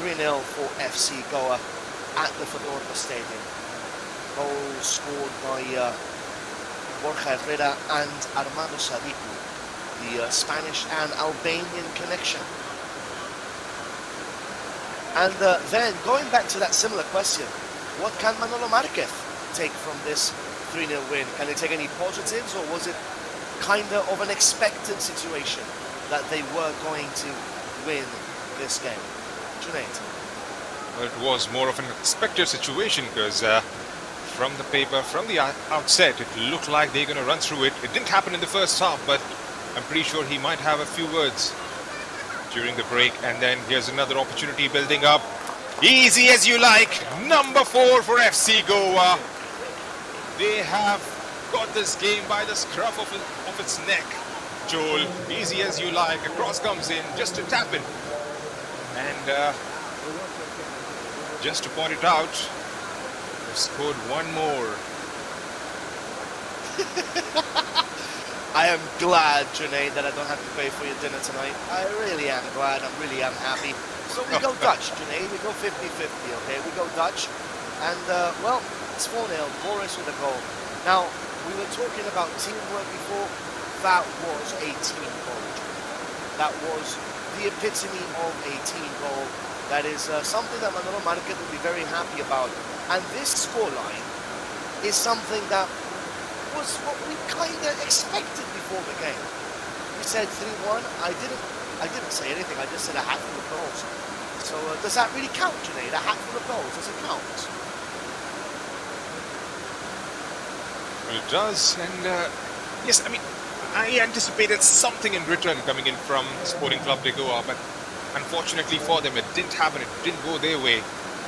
3-0 for FC Goa at the Bandodkar Stadium. Goals scored by Borja Herrera and Armando Sadiku, the Spanish and Albanian connection. And then, going back to that similar question, what can Manolo Marquez take from this 3-0 win? Can they take any positives, or was it kind of an expected situation that they were going to win this game? Junaid? Well, it was more of an expected situation because from the paper, from the outset, it looked like they're going to run through it. It didn't happen in the first half, but I'm pretty sure he might have a few words during the break. And then here's another opportunity building up. Easy as you like. Number 4 for FC Goa. They have got this game by the scruff of its neck. Joel, easy as you like. A cross comes in just to tap in. And just to point it out, they've scored one more. I am glad, Junaid, that I don't have to pay for your dinner tonight. I really am glad. I really am happy. So we go Dutch, Junaid. We go 50-50, okay? We go Dutch. And, well, it's 4-0. Boris with a goal. Now, we were talking about teamwork before. That was a team goal. That was the epitome of a team goal. That is something that Manolo Marquez will be very happy about. And this scoreline is something that was what we kind of expected before the game. We said 3-1. I didn't say anything. I just said a hatful of goals. So does that really count, Junaid? A hatful of goals, does it count? Well, it does. And yes, I mean, I anticipated something in return coming in from Sporting Club de Goa, but unfortunately for them, it didn't happen. It didn't go their way.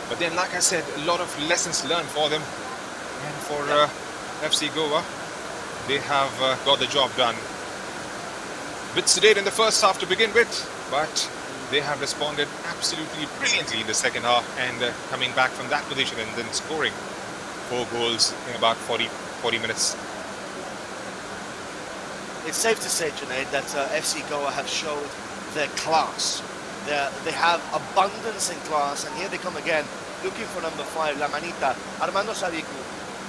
But then, like I said, a lot of lessons learned for them. And for FC Goa, they have got the job done. Bit sedate in the first half to begin with, but they have responded absolutely brilliantly in the second half, and coming back from that position and then scoring 4 goals in about 40 minutes. It's safe to say, Junaid, that FC Goa have showed their class. They have abundance in class, and here they come again, looking for number 5, La Manita, Armando Sadiku.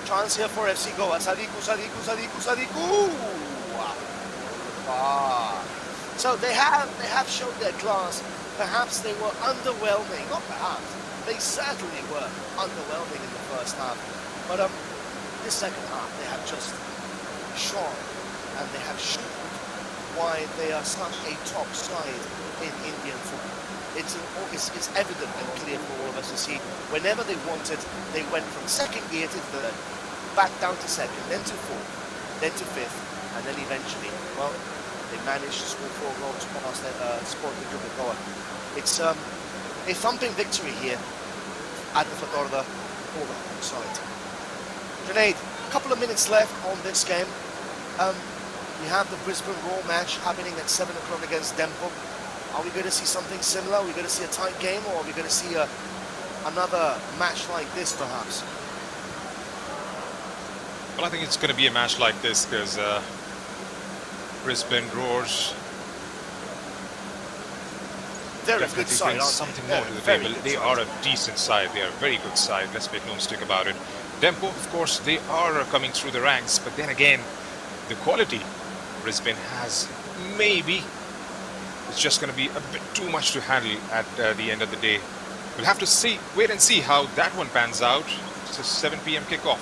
Chance here for FC Goa. Sadiku. So they have showed their class. Perhaps they were underwhelming. Not perhaps. They certainly were underwhelming in the first half. But this second half, they have just shone, and they have shown why they are such a top side in Indian football. It's evident and clear for all of us to see. Whenever they wanted, they went from second gear to third, back down to second, then to fourth, then to fifth, and then eventually, well, they managed to score 4 goals past Sporting Clube de Goa. It's a thumping victory here at the Bandodkar for the home side. Junaid, a couple of minutes left on this game. We have the Brisbane Roar match happening at 7 o'clock against Dempo. Are we going to see something similar? Are we going to see a tight game, or are we going to see another match like this, perhaps? Well, I think it's going to be a match like this because Brisbane Roars, they're a good side, aren't something they? more to the table. They are a decent side. They are a very good side. Let's make no mistake about it. Dempo, of course, they are coming through the ranks, but then again, the quality Brisbane has, maybe it's just going to be a bit too much to handle at the end of the day. We'll have to wait and see how that one pans out. It's a 7 p.m. kickoff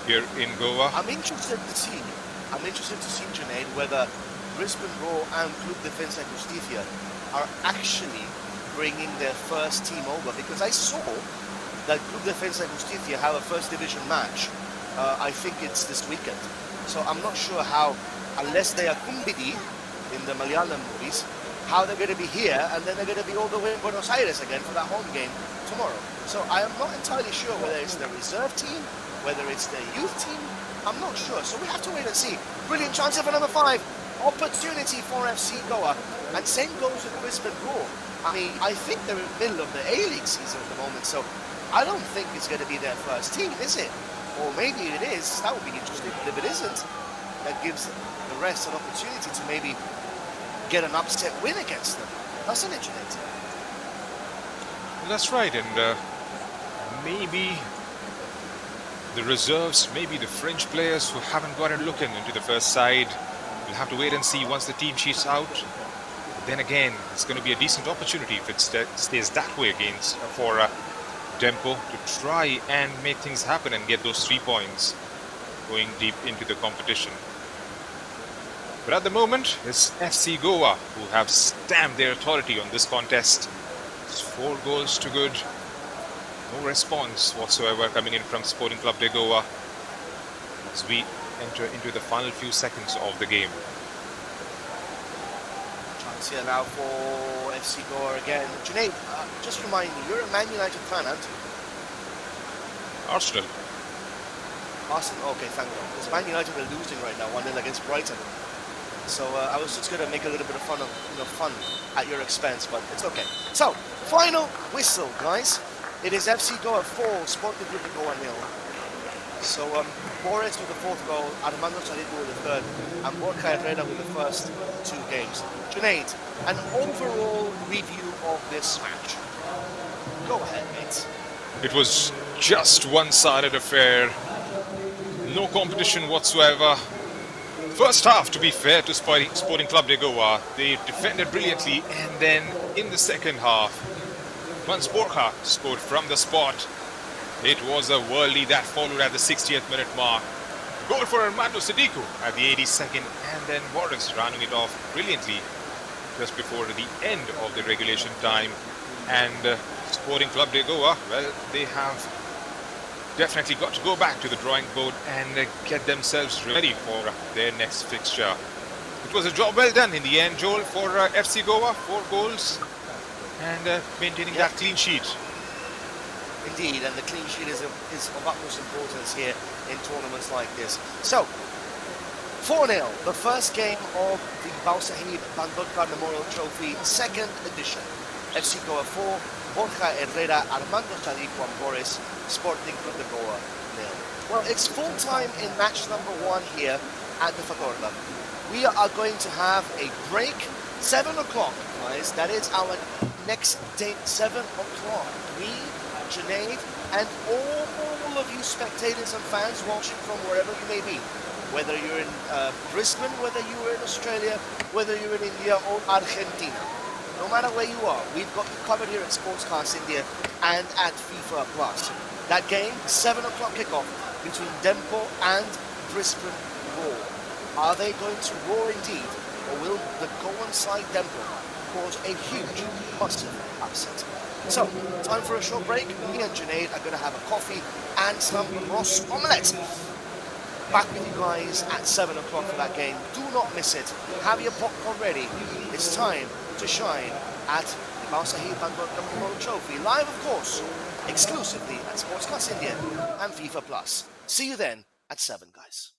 here in Goa. I'm interested to see, Junaid, whether Brisbane Roar and Clube Defensa y Justicia are actually bringing their first team over, because I saw that Clube Defensa y Justicia have a first division match. I think it's this weekend. So I'm not sure how, unless they are Kumbidi in the Malayalam movies, how they're going to be here, and then they're going to be all the way in Buenos Aires again for that home game tomorrow. So I am not entirely sure whether it's the reserve team, whether it's the youth team. I'm not sure. So we have to wait and see. Brilliant chance here for number 5. Opportunity for FC Goa. And same goes with Brisbane Roar. I mean, I think they're in the middle of the A-League season at the moment, so I don't think it's going to be their first team, is it? Or maybe it is. That would be interesting. But if it isn't, that gives the rest an opportunity to maybe get an upset win against them, doesn't it, Junaid? Well, that's right, and maybe the reserves, maybe the fringe players who haven't gotten looking into the first side, we'll have to wait and see once the team sheet's out. But then again, it's going to be a decent opportunity if it stays that way for Dempo to try and make things happen and get those 3 points going deep into the competition. But at the moment, it's FC Goa who have stamped their authority on this contest. It's 4 goals to good. No response whatsoever coming in from Sporting Club de Goa as we enter into the final few seconds of the game. Chance here now for FC Goa again. Junaid, just remind me, you're a Man United fan, aren't you? Arsenal. Arsenal, okay, thank God. Because Man United are losing right now, 1-0 against Brighton. So I was just going to make a little bit of fun at your expense, but it's okay. So, final whistle, guys. It is FC Goa 4, Sporting Club de Goa 0. So Boris with the 4th goal, Armando Salido with the 3rd, and Borja Herrera with the first 2 games. Junaid, an overall review of this match. Go ahead, mate. It was just one-sided affair. No competition whatsoever. First half, to be fair to Sporting Club de Goa, they defended brilliantly, and then in the second half, once Borja scored from the spot, it was a worldie that followed at the 60th minute mark. Goal for Armando Sadiku at the 82nd, and then Boris rounding it off brilliantly just before the end of the regulation time. And Sporting Club de Goa, well, they have definitely got to go back to the drawing board and get themselves ready for their next fixture. It was a job well done in the end, Joel, for FC Goa, 4 goals and maintaining that clean sheet. Indeed, and the clean sheet is of utmost importance here in tournaments like this. So, 4-0, the first game of the Bhausaheb Bandodkar Memorial Trophy, 2nd edition. FC Goa 4, Borja Herrera, Armando Sadiku and Boris, Sporting Club de Goa 0. Well, it's full time in match number 1 here at the Fatorda. We are going to have a break, 7 o'clock, guys. That is our next date, 7 o'clock. We, Junaid, and all of you spectators and fans watching from wherever you may be, whether you're in Brisbane, whether you're in Australia, whether you're in India or Argentina. No matter where you are, we've got you covered here at Sportscast India and at FIFA Plus. That game, 7 o'clock kickoff between Dempo and Brisbane Roar. Are they going to roar indeed, or will the Goan side Dempo cause a huge, massive upset? So, time for a short break. Me and Junaid are going to have a coffee and some Ross omelette. Back with you guys at 7 o'clock for that game. Do not miss it. Have your popcorn ready. It's time to shine at the Bhausaheb Bandodkar Memorial Trophy. Live, of course, exclusively at Sportscast India and FIFA Plus. See you then at 7, guys.